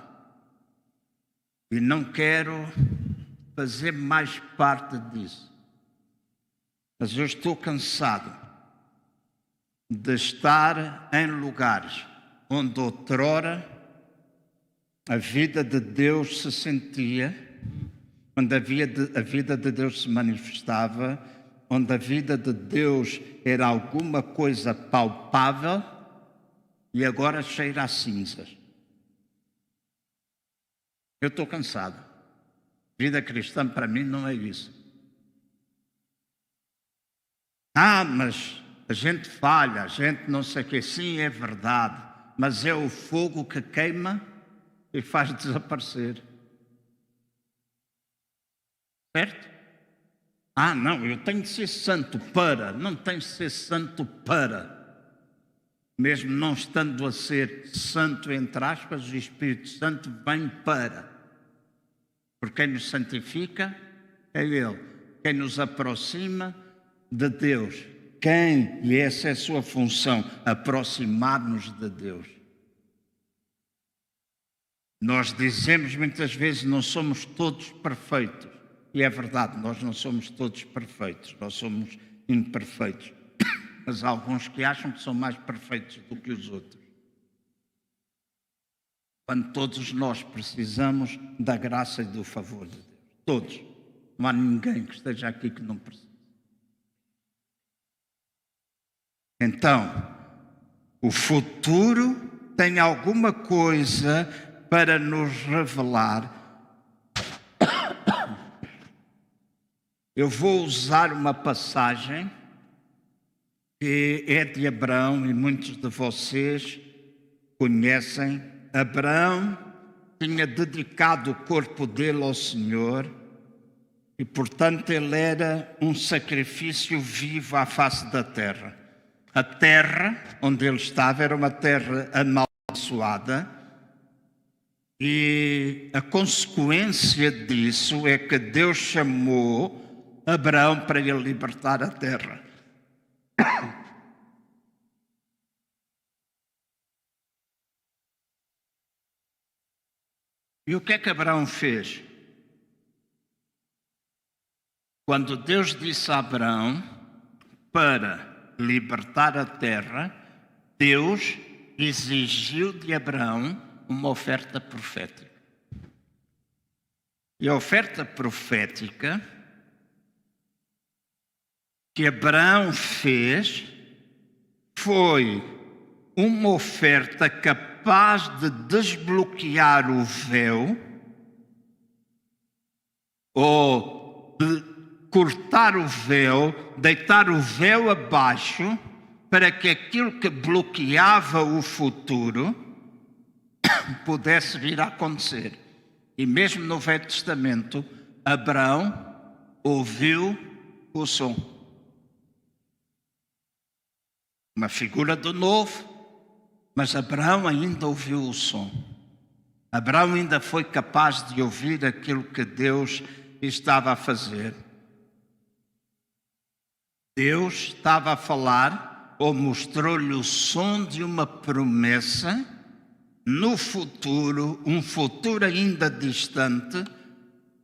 E não quero fazer mais parte disso. Mas eu estou cansado de estar em lugares onde outrora a vida de Deus se sentia, onde a vida de Deus se manifestava, onde a vida de Deus era alguma coisa palpável, e agora cheira a cinzas. Eu estou cansado. Vida cristã para mim não é isso. Mas a gente falha, a gente não sei o quê. Sim, é verdade, mas é o fogo que queima e faz desaparecer. Certo? Não, eu tenho de ser santo para. Não tens de ser santo para. Mesmo não estando a ser santo, entre aspas, o Espírito Santo vem para. Porque quem nos santifica é Ele. Quem nos aproxima de Deus. E essa é a sua função, aproximar-nos de Deus. Nós dizemos muitas vezes não somos todos perfeitos. E é verdade, nós não somos todos perfeitos, nós somos imperfeitos. Mas há alguns que acham que são mais perfeitos do que os outros. Quando todos nós precisamos da graça e do favor de Deus. Todos. Não há ninguém que esteja aqui que não precise. Então, o futuro tem alguma coisa para nos revelar. Eu vou usar uma passagem que é de Abraão e muitos de vocês conhecem. Abraão tinha dedicado o corpo dele ao Senhor e, portanto, ele era um sacrifício vivo à face da terra. A terra onde ele estava era uma terra amaldiçoada e a consequência disso é que Deus chamou Abraão para ele libertar a terra. E o que é que Abraão fez? Quando Deus disse a Abraão para libertar a terra, Deus exigiu de Abraão uma oferta profética. E a oferta profética que Abraão fez foi uma oferta capaz de desbloquear o véu ou de cortar o véu, deitar o véu abaixo para que aquilo que bloqueava o futuro pudesse vir a acontecer. E mesmo no Velho Testamento, Abraão ouviu o som. Uma figura do novo, mas Abraão ainda ouviu o som. Abraão ainda foi capaz de ouvir aquilo que Deus estava a fazer. Deus estava a falar ou mostrou-lhe o som de uma promessa no futuro, um futuro ainda distante,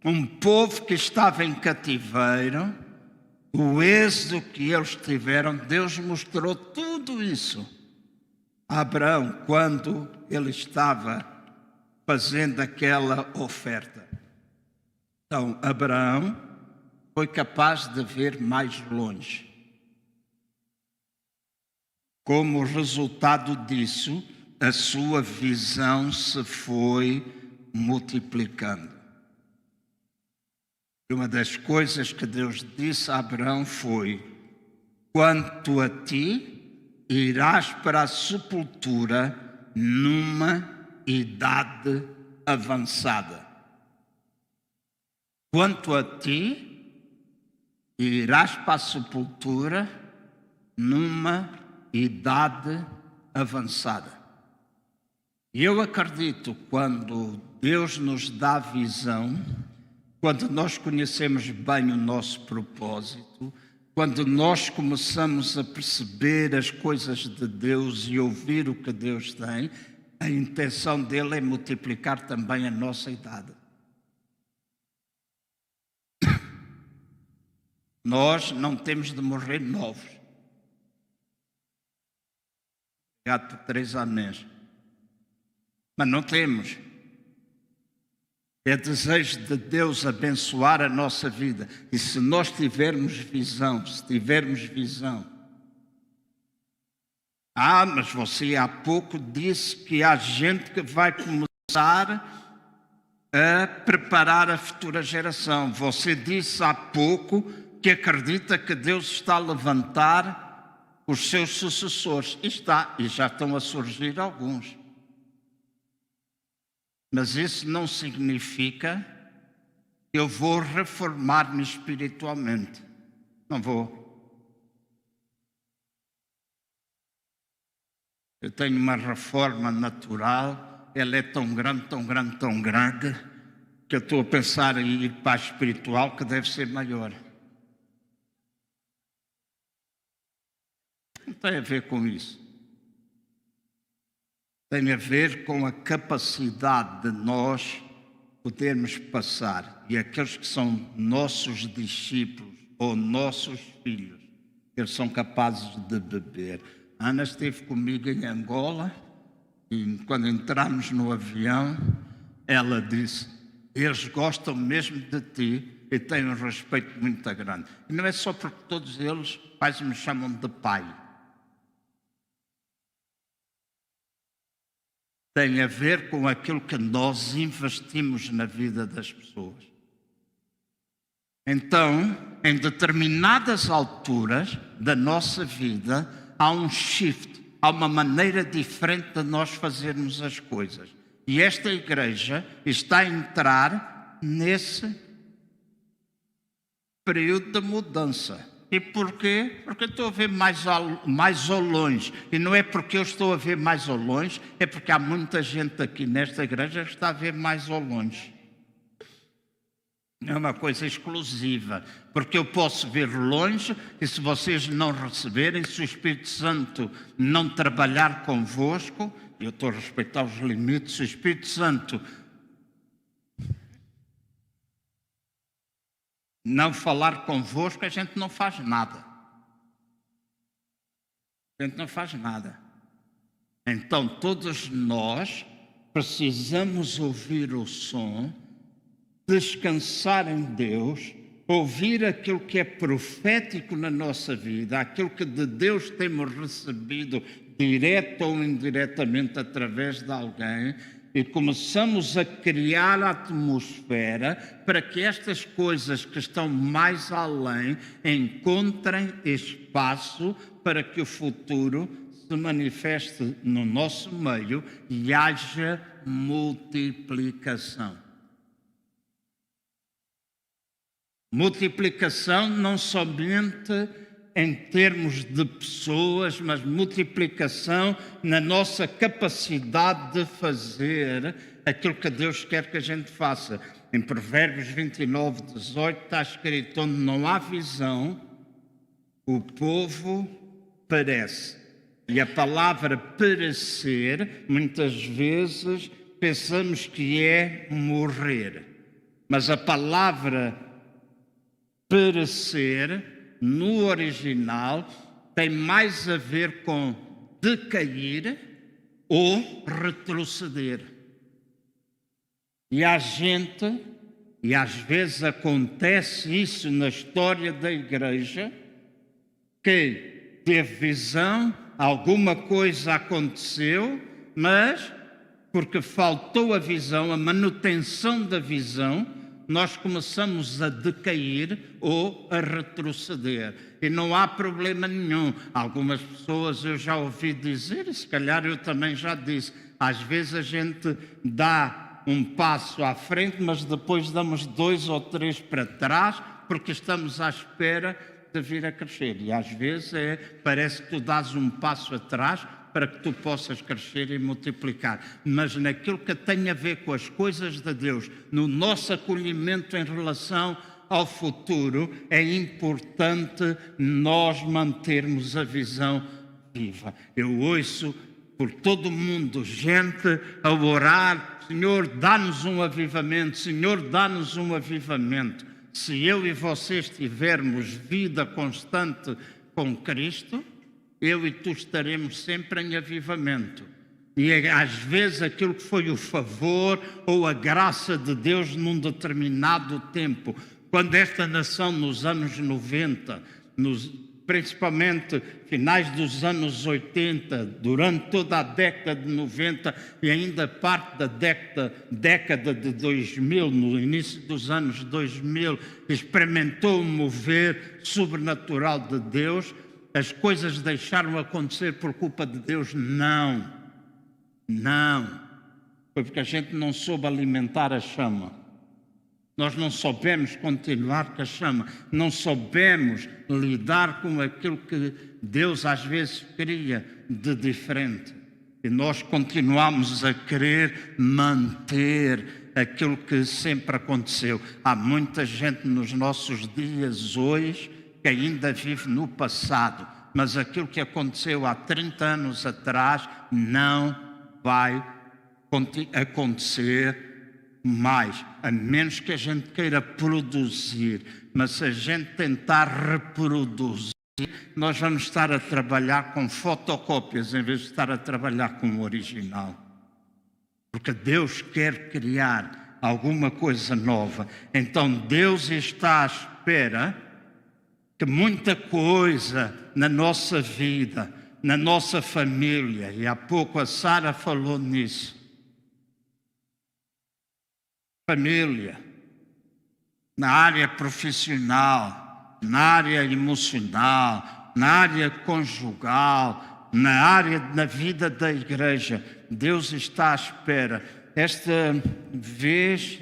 um povo que estava em cativeiro, o êxodo que eles tiveram. Deus mostrou tudo isso a Abraão quando ele estava fazendo aquela oferta. Então, Abraão foi capaz de ver mais longe. Como resultado disso, a sua visão se foi multiplicando. E uma das coisas que Deus disse a Abraão foi: quanto a ti, irás para a sepultura numa idade avançada. Quanto a ti, irás para a sepultura numa idade avançada. E eu acredito, quando Deus nos dá visão, quando nós conhecemos bem o nosso propósito, quando nós começamos a perceber as coisas de Deus e ouvir o que Deus tem, a intenção dele é multiplicar também a nossa idade. Nós não temos de morrer novos. Obrigado por 3 anéis. Mas não temos. É desejo de Deus abençoar a nossa vida. E se nós tivermos visão, mas você há pouco disse que há gente que vai começar a preparar a futura geração. Você disse há pouco que acredita que Deus está a levantar os seus sucessores. E já estão a surgir alguns. Mas isso não significa que eu vou reformar-me espiritualmente. Não vou. Eu tenho uma reforma natural, ela é tão grande, que eu estou a pensar em ir para a espiritual, que deve ser maior. Não tem a ver com isso. Tem a ver com a capacidade de nós podermos passar, e aqueles que são nossos discípulos ou nossos filhos, eles são capazes de beber. A Ana esteve comigo em Angola e quando entramos no avião, ela disse: eles gostam mesmo de ti e têm um respeito muito grande. E não é só porque todos eles quase me chamam de pai. Tem a ver com aquilo que nós investimos na vida das pessoas. Então, em determinadas alturas da nossa vida, há um shift, há uma maneira diferente de nós fazermos as coisas. E esta igreja está a entrar nesse período de mudança. E porquê? Porque eu estou a ver mais ao longe. E não é porque eu estou a ver mais ao longe, é porque há muita gente aqui nesta igreja que está a ver mais ao longe. É uma coisa exclusiva, porque eu posso ver longe e se vocês não receberem, se o Espírito Santo não trabalhar convosco, eu estou a respeitar os limites, se o Espírito Santo não falar convosco, a gente não faz nada. A gente não faz nada. Então, todos nós precisamos ouvir o som, descansar em Deus, ouvir aquilo que é profético na nossa vida, aquilo que de Deus temos recebido, direto ou indiretamente, através de alguém, e começamos a criar a atmosfera para que estas coisas que estão mais além encontrem espaço para que o futuro se manifeste no nosso meio e haja multiplicação. Multiplicação não somente em termos de pessoas, mas multiplicação na nossa capacidade de fazer aquilo que Deus quer que a gente faça. Em Provérbios 29:18 está escrito: onde não há visão, o povo perece. E a palavra perecer, muitas vezes pensamos que é morrer. Mas a palavra perecer, no original, tem mais a ver com decair ou retroceder. E há gente, e às vezes acontece isso na história da igreja, que teve visão, alguma coisa aconteceu, mas porque faltou a visão, a manutenção da visão, nós começamos a decair ou a retroceder. E não há problema nenhum. Algumas pessoas eu já ouvi dizer, e se calhar eu também já disse, às vezes a gente dá um passo à frente, mas depois damos 2 ou 3 para trás, porque estamos à espera de vir a crescer. E às vezes parece que tu dás um passo atrás para que tu possas crescer e multiplicar. Mas naquilo que tem a ver com as coisas de Deus, no nosso acolhimento em relação ao futuro, é importante nós mantermos a visão viva. Eu ouço por todo o mundo gente a orar: Senhor, dá-nos um avivamento, Senhor, dá-nos um avivamento. Se eu e vocês tivermos vida constante com Cristo, eu e tu estaremos sempre em avivamento. E às vezes aquilo que foi o favor ou a graça de Deus num determinado tempo. Quando esta nação nos anos 90, principalmente finais dos anos 80, durante toda a década de 90 e ainda parte da década de 2000, no início dos anos 2000, experimentou o mover sobrenatural de Deus, as coisas deixaram acontecer por culpa de Deus? Não. Foi porque a gente não soube alimentar a chama. Nós não soubemos continuar com a chama, não soubemos lidar com aquilo que Deus às vezes queria de diferente. E nós continuamos a querer manter aquilo que sempre aconteceu. Há muita gente nos nossos dias hoje que ainda vive no passado, mas aquilo que aconteceu há 30 anos atrás não vai acontecer mais, a menos que a gente queira produzir. Mas se a gente tentar reproduzir, nós vamos estar a trabalhar com fotocópias em vez de estar a trabalhar com o original. Porque Deus quer criar alguma coisa nova. Então Deus está à espera que muita coisa na nossa vida, na nossa família, e há pouco a Sara falou nisso, família, na área profissional, na área emocional, na área conjugal, na área da vida da igreja, Deus está à espera. Esta vez,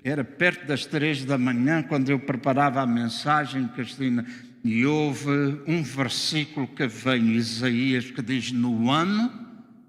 era perto das 3 da manhã, quando eu preparava a mensagem, Cristina, e houve um versículo que veio em Isaías, que diz: no ano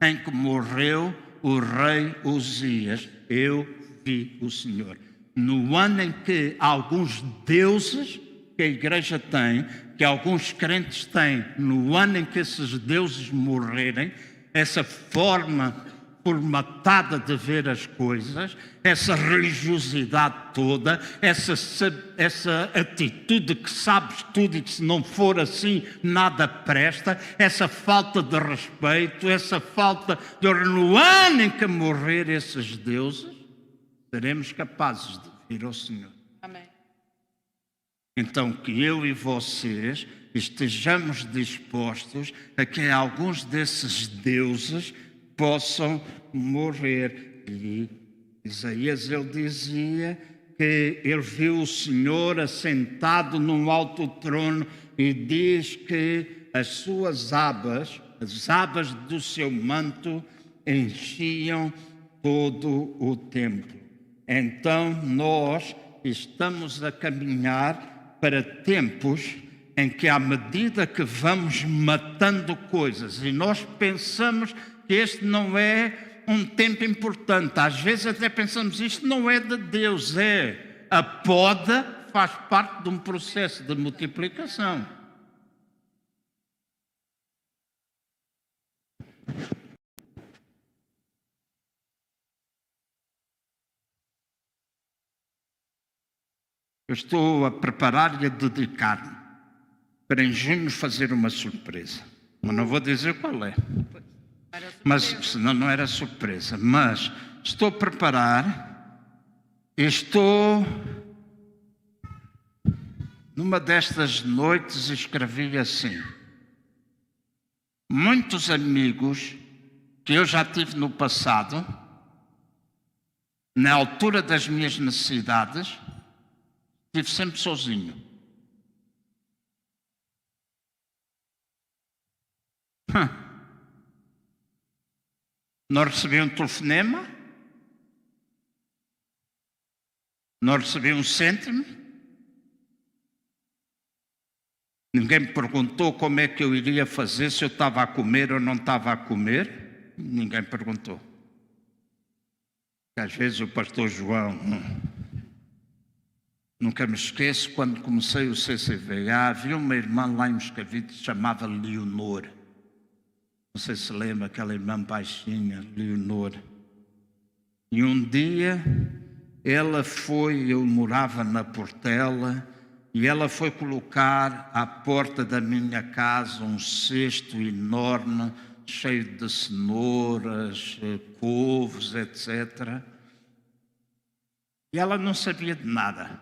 em que morreu o rei Uzias, eu vi o Senhor. No ano em que alguns deuses que a igreja tem, que alguns crentes têm, no ano em que esses deuses morrerem, essa forma formatada de ver as coisas, essa religiosidade toda, essa atitude que sabes tudo e que se não for assim nada presta, essa falta de respeito, essa falta de... No ano em que morrer esses deuses, seremos capazes de vir ao Senhor. Amém. Então que eu e vocês estejamos dispostos a que alguns desses deuses possam morrer. E Isaías, ele dizia que ele viu o Senhor assentado num alto trono, e diz que as suas abas, as abas do seu manto, enchiam todo o templo. Então nós estamos a caminhar para tempos em que, à medida que vamos matando coisas, e nós pensamos que este não é um tempo importante, às vezes até pensamos, isto não é de Deus, é a poda, faz parte de um processo de multiplicação. Eu estou a preparar e a dedicar-me para em junho fazer uma surpresa, mas não vou dizer qual é. Mas senão não era surpresa. Mas estou a preparar, estou numa destas noites, escrevi assim: muitos amigos que eu já tive no passado, na altura das minhas necessidades, estive sempre sozinho. Não recebi um telefonema, não recebi um cêntimo, ninguém me perguntou como é que eu iria fazer, se eu estava a comer ou não estava a comer, ninguém perguntou. Às vezes o pastor João, nunca me esqueço, quando comecei o CCVA, havia uma irmã lá em Moscavide que se chamava Leonor. Não sei se lembra, aquela irmã baixinha, Leonor. E um dia ela foi, eu morava na Portela, e ela foi colocar à porta da minha casa um cesto enorme, cheio de cenouras, couves, etc. E ela não sabia de nada.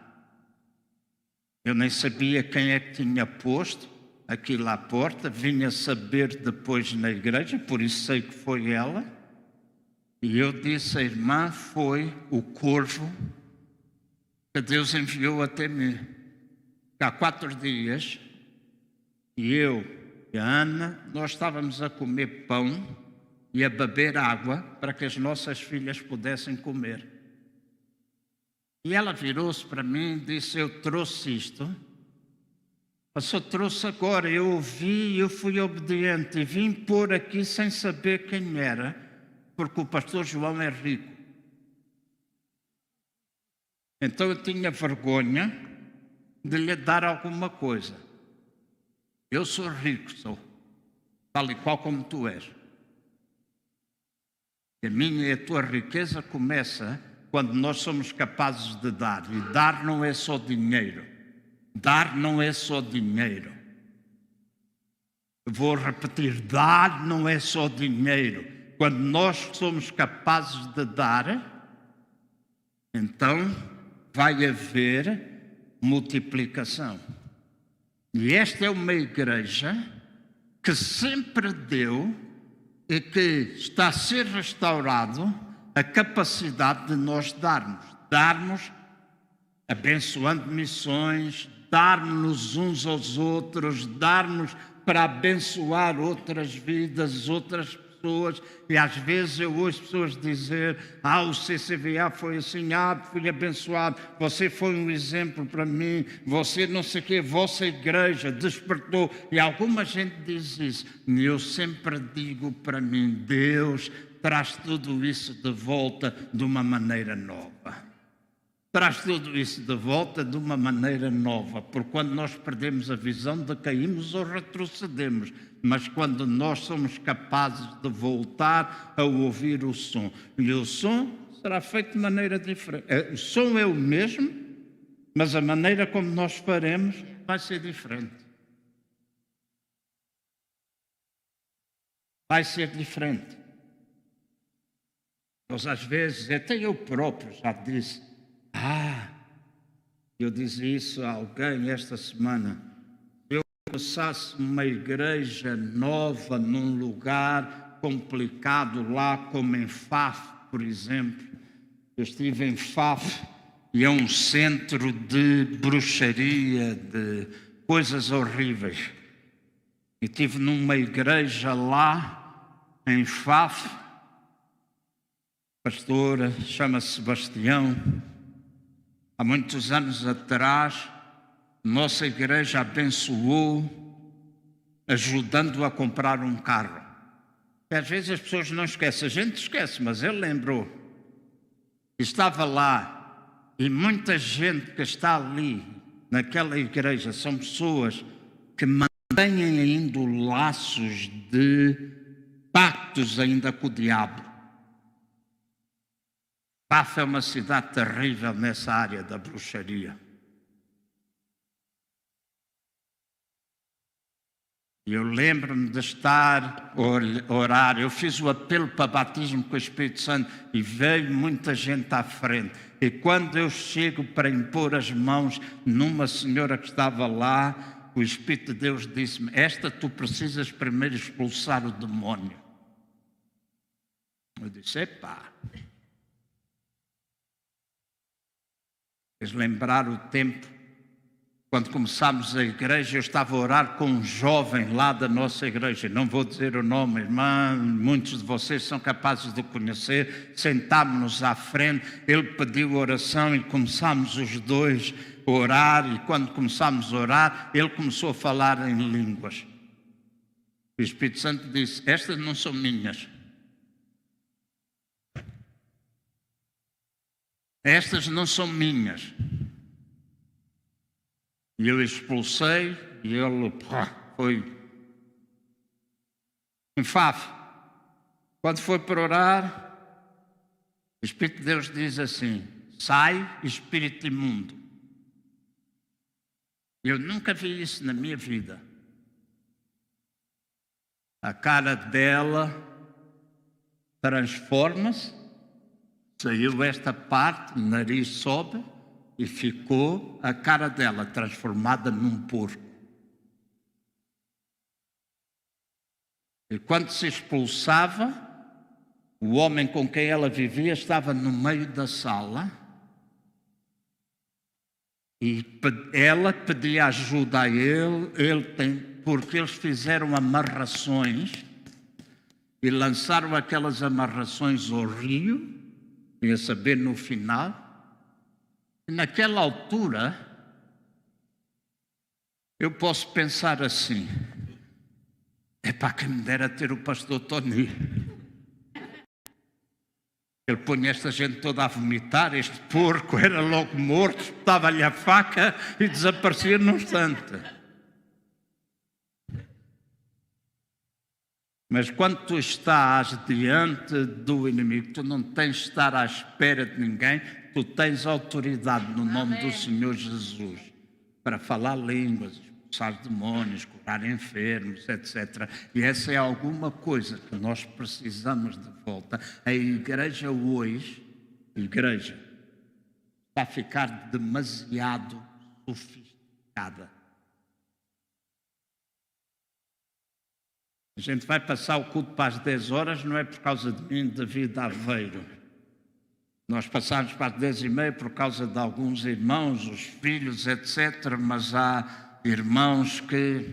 Eu nem sabia quem é que tinha posto aquilo à porta. Vinha saber depois na igreja, por isso sei que foi ela. E eu disse: a irmã, foi o corvo que Deus enviou até mim. Há 4 dias, e eu e a Ana, nós estávamos a comer pão e a beber água para que as nossas filhas pudessem comer. E ela virou-se para mim e disse: eu trouxe isto. Eu só trouxe agora, eu ouvi e eu fui obediente e vim pôr aqui sem saber quem era, porque o pastor João é rico. Então eu tinha vergonha de lhe dar alguma coisa. Eu sou rico, sou, tal e qual como tu és. A minha e a tua riqueza começa quando nós somos capazes de dar. E dar não é só dinheiro. Dar não é só dinheiro. Vou repetir, dar não é só dinheiro. Quando nós somos capazes de dar, então vai haver multiplicação. E esta é uma igreja que sempre deu e que está a ser restaurado a capacidade de nós darmos abençoando missões, darmos uns aos outros, darmos para abençoar outras vidas, outras pessoas. E às vezes eu ouço pessoas dizer: o CCVA foi assim, fui abençoado, você foi um exemplo para mim, você não sei o quê, vossa igreja despertou. E alguma gente diz isso. E eu sempre digo para mim: Deus traz tudo isso de volta de uma maneira nova. Traz tudo isso de volta de uma maneira nova, porque quando nós perdemos a visão, decaímos ou retrocedemos, mas quando nós somos capazes de voltar a ouvir o som, e o som será feito de maneira diferente. O som é o mesmo, mas a maneira como nós faremos vai ser diferente. Vai ser diferente. Nós às vezes, até eu próprio já disse, eu disse isso a alguém esta semana. Se eu começasse uma igreja nova num lugar complicado lá, como em Faf, por exemplo. Eu estive em Faf e é um centro de bruxaria, de coisas horríveis. E estive numa igreja lá em Faf, pastora, chama-se Sebastião. Há muitos anos atrás, nossa igreja abençoou, ajudando a comprar um carro. E às vezes as pessoas não esquecem, a gente esquece, mas ele lembrou. Estava lá, e muita gente que está ali, naquela igreja, são pessoas que mantêm ainda laços de pactos ainda com o diabo. Faf é uma cidade terrível nessa área da bruxaria. Eu lembro-me de estar a orar. Eu fiz o apelo para batismo com o Espírito Santo e veio muita gente à frente. E quando eu chego para impor as mãos numa senhora que estava lá, o Espírito de Deus disse-me: esta tu precisas primeiro expulsar o demônio. Eu disse: epá. Fez lembrar o tempo, quando começámos a igreja, eu estava a orar com um jovem lá da nossa igreja, não vou dizer o nome, irmã, muitos de vocês são capazes de conhecer. Sentámos-nos à frente, ele pediu oração e começámos os dois a orar, e quando começámos a orar, ele começou a falar em línguas. O Espírito Santo disse: estas não são minhas. Estas não são minhas. E eu expulsei e ele foi em Faf. Quando foi para orar, o Espírito de Deus diz assim: sai, espírito imundo. Eu nunca vi isso na minha vida. A cara dela transforma-se, saiu esta parte, o nariz sobe e ficou a cara dela transformada num porco. E quando se expulsava, o homem com quem ela vivia estava no meio da sala e ela pedia ajuda a ele, porque eles fizeram amarrações e lançaram aquelas amarrações ao rio, ia saber no final. E naquela altura, eu posso pensar assim: é para quem me dera ter o pastor Tony. Ele põe esta gente toda a vomitar, este porco era logo morto, espetava-lhe a faca e desaparecia num instante. Mas quando tu estás diante do inimigo, tu não tens de estar à espera de ninguém, tu tens autoridade no nome do Senhor Jesus para falar línguas, expulsar demônios, curar enfermos, etc. E essa é alguma coisa que nós precisamos de volta. A igreja hoje, está a ficar demasiado sofisticada. A gente vai passar o culto para as 10 horas, não é por causa de mim, David Aveiro. Nós passamos para as 10h30 por causa de alguns irmãos, os filhos, etc. Mas há irmãos que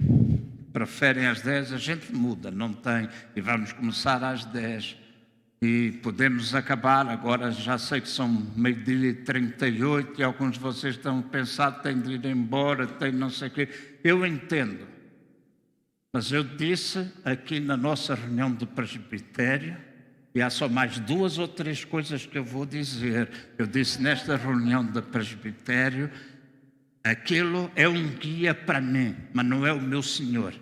preferem às 10, a gente muda, não tem. E vamos começar às 10. E podemos acabar, agora já sei que são 12h38 e alguns de vocês estão a pensar, têm de ir embora, têm não sei o quê. Eu entendo. Mas eu disse aqui na nossa reunião de presbitério, e há só mais 2 ou 3 coisas que eu vou dizer. Eu disse nesta reunião de presbitério, aquilo é um guia para mim, mas não é o meu Senhor.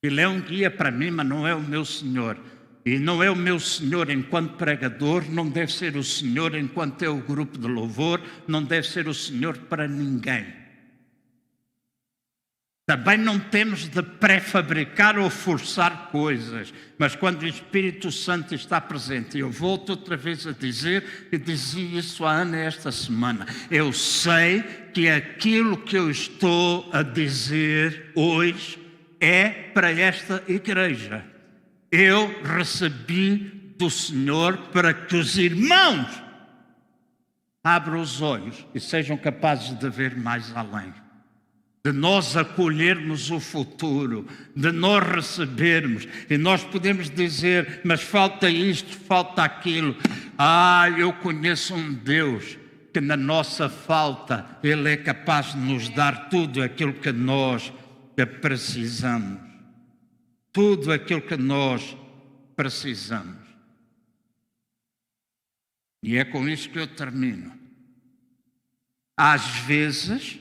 Ele é um guia para mim, mas não é o meu Senhor. E não é o meu Senhor enquanto pregador, não deve ser o Senhor enquanto é o grupo de louvor, não deve ser o Senhor para ninguém. Também não temos de pré-fabricar ou forçar coisas, mas quando o Espírito Santo está presente, eu volto outra vez a dizer, e dizia isso à Ana esta semana, eu sei que aquilo que eu estou a dizer hoje é para esta igreja. Eu recebi do Senhor para que os irmãos abram os olhos e sejam capazes de ver mais além. De nós acolhermos o futuro, de nós recebermos, e nós podemos dizer, mas falta isto, falta aquilo. Eu conheço um Deus que na nossa falta, Ele é capaz de nos dar tudo aquilo que nós precisamos. Tudo aquilo que nós precisamos. E é com isto que eu termino. Às vezes,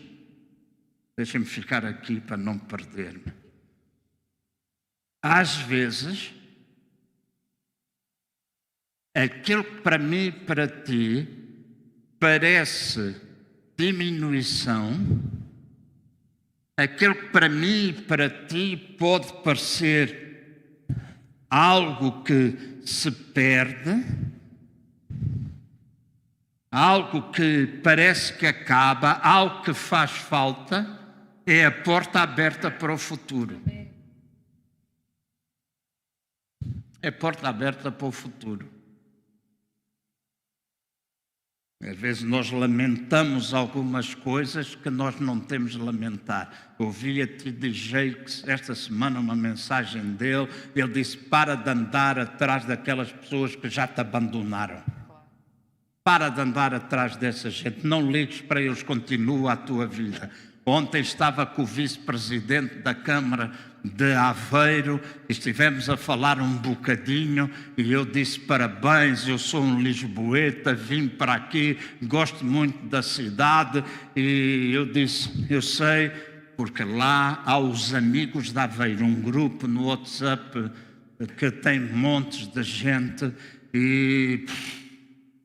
deixem-me ficar aqui para não perder-me. Às vezes, aquilo que para mim e para ti parece diminuição, aquilo que para mim e para ti pode parecer algo que se perde, algo que parece que acaba, algo que faz falta, é a porta aberta para o futuro. É a porta aberta para o futuro. Às vezes nós lamentamos algumas coisas que nós não temos de lamentar. Ouvi a T.D. Jakes esta semana uma mensagem dele. Ele disse, para de andar atrás daquelas pessoas que já te abandonaram. Para de andar atrás dessa gente. Não ligues para eles, continua a tua vida. Ontem estava com o vice-presidente da Câmara de Aveiro, estivemos a falar um bocadinho e eu disse parabéns, eu sou um lisboeta, vim para aqui, gosto muito da cidade e eu disse, eu sei, porque lá há os amigos de Aveiro, um grupo no WhatsApp que tem montes de gente e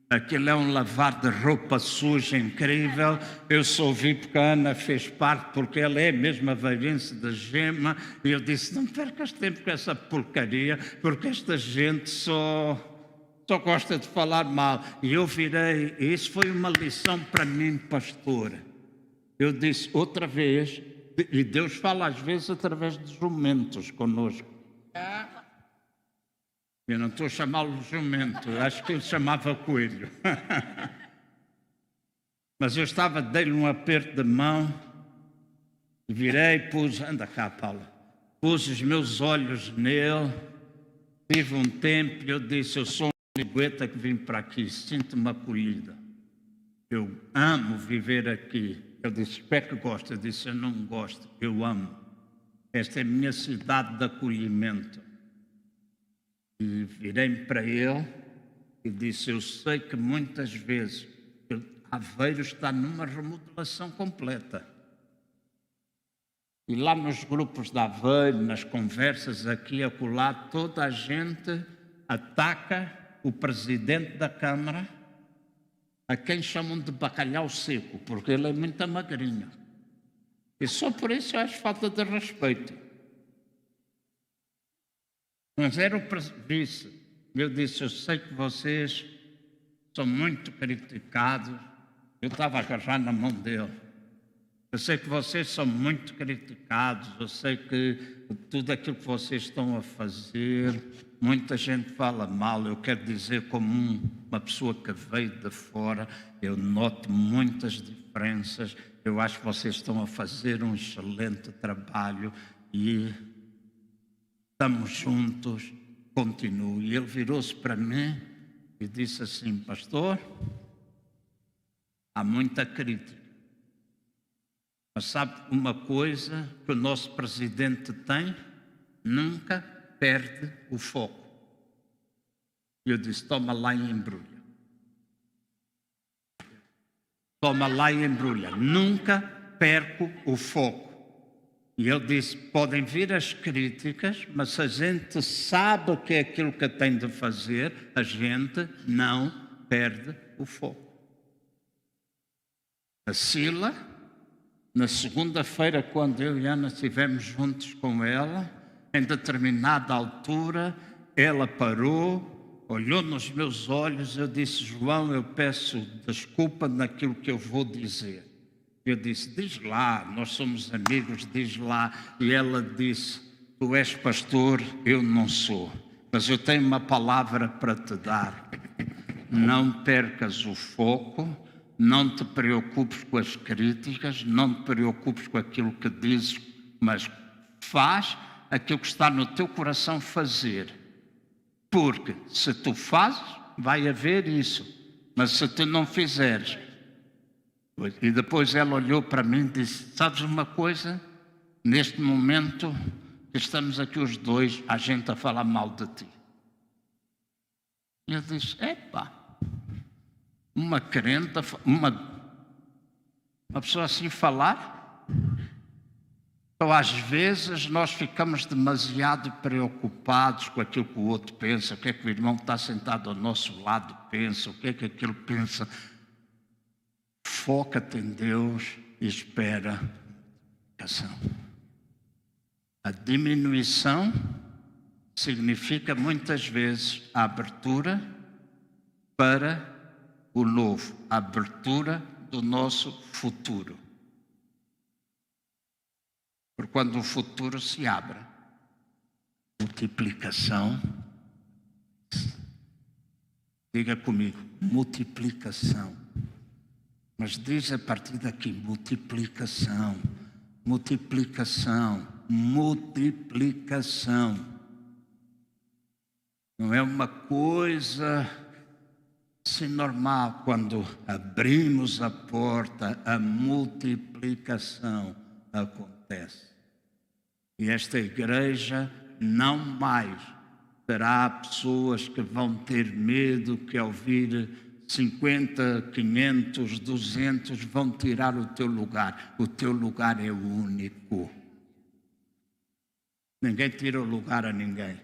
Aquilo é um lavar de roupa suja incrível. Eu só vi porque a Ana fez parte, porque ela é mesmo a velhice da Gema. E eu disse, não percas tempo com essa porcaria, porque esta gente só gosta de falar mal. E eu virei, e isso foi uma lição para mim, pastor. Eu disse outra vez, e Deus fala às vezes através de jumentos conosco. Eu não estou a chamá-lo de jumento, acho que ele chamava coelho. Mas eu estava, dei-lhe um aperto de mão, virei, pus, anda cá, Paula, pus os meus olhos nele, tive um tempo e eu disse, eu sou um ligueta que vim para aqui, sinto-me acolhida. Eu amo viver aqui. Ele disse, espero que gosta. Eu disse, eu não gosto, eu amo. Esta é a minha cidade de acolhimento. E virei-me para ele e disse, eu sei que muitas vezes Aveiro está numa remodelação completa. E lá nos grupos de Aveiro, nas conversas aqui e acolá, toda a gente ataca o presidente da Câmara, a quem chamam de bacalhau seco, porque ele é muito magrinho. E só por isso eu acho falta de respeito. Mas era o vice. Eu disse, eu sei que vocês são muito criticados. Eu estava a agarrar na mão dele. Eu sei que vocês são muito criticados. Eu sei que tudo aquilo que vocês estão a fazer, muita gente fala mal. Eu quero dizer, como uma pessoa que veio de fora, eu noto muitas diferenças. Eu acho que vocês estão a fazer um excelente trabalho e estamos juntos, continuo. E ele virou-se para mim e disse assim, pastor, há muita crítica. Mas sabe uma coisa que o nosso presidente tem? Nunca perde o foco. E eu disse, toma lá e embrulha. Toma lá e embrulha. Nunca perco o foco. E ele disse, podem vir as críticas, mas se a gente sabe o que é aquilo que tem de fazer, a gente não perde o foco. A Sila, na segunda-feira, quando eu e Ana estivemos juntos com ela, em determinada altura, ela parou, olhou nos meus olhos, eu disse, João, eu peço desculpa naquilo que eu vou dizer. Eu disse, diz lá, nós somos amigos, diz lá. E ela disse, tu és pastor, eu não sou, mas eu tenho uma palavra para te dar. Não percas o foco, não te preocupes com as críticas, não te preocupes com aquilo que dizes, mas faz aquilo que está no teu coração fazer. Porque se tu fazes, vai haver isso. Mas se tu não fizeres... E depois ela olhou para mim e disse, sabes uma coisa? Neste momento que estamos aqui os dois, a gente a falar mal de ti. E eu disse, epá, uma crente, uma pessoa assim falar? Então, às vezes, nós ficamos demasiado preocupados com aquilo que o outro pensa, o que é que o irmão que está sentado ao nosso lado pensa, o que é que aquilo pensa. Foca-te em Deus e espera ação. A diminuição significa muitas vezes a abertura para o novo, a abertura do nosso futuro. Porque quando o futuro se abre, multiplicação, diga comigo, multiplicação. Mas diz a partir daqui, multiplicação, multiplicação, multiplicação. Não é uma coisa assim normal. Quando abrimos a porta, a multiplicação acontece. E esta igreja não mais terá pessoas que vão ter medo, que ao vir 50, 500, 200 vão tirar o teu lugar. O teu lugar é único. Ninguém tira o lugar a ninguém.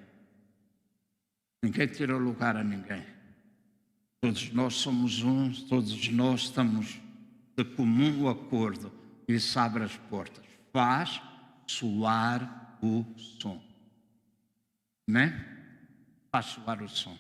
Ninguém tira o lugar a ninguém. Todos nós somos um, todos nós estamos de comum acordo. Isso abre as portas. Faz soar o som. Amém? Faz soar o som.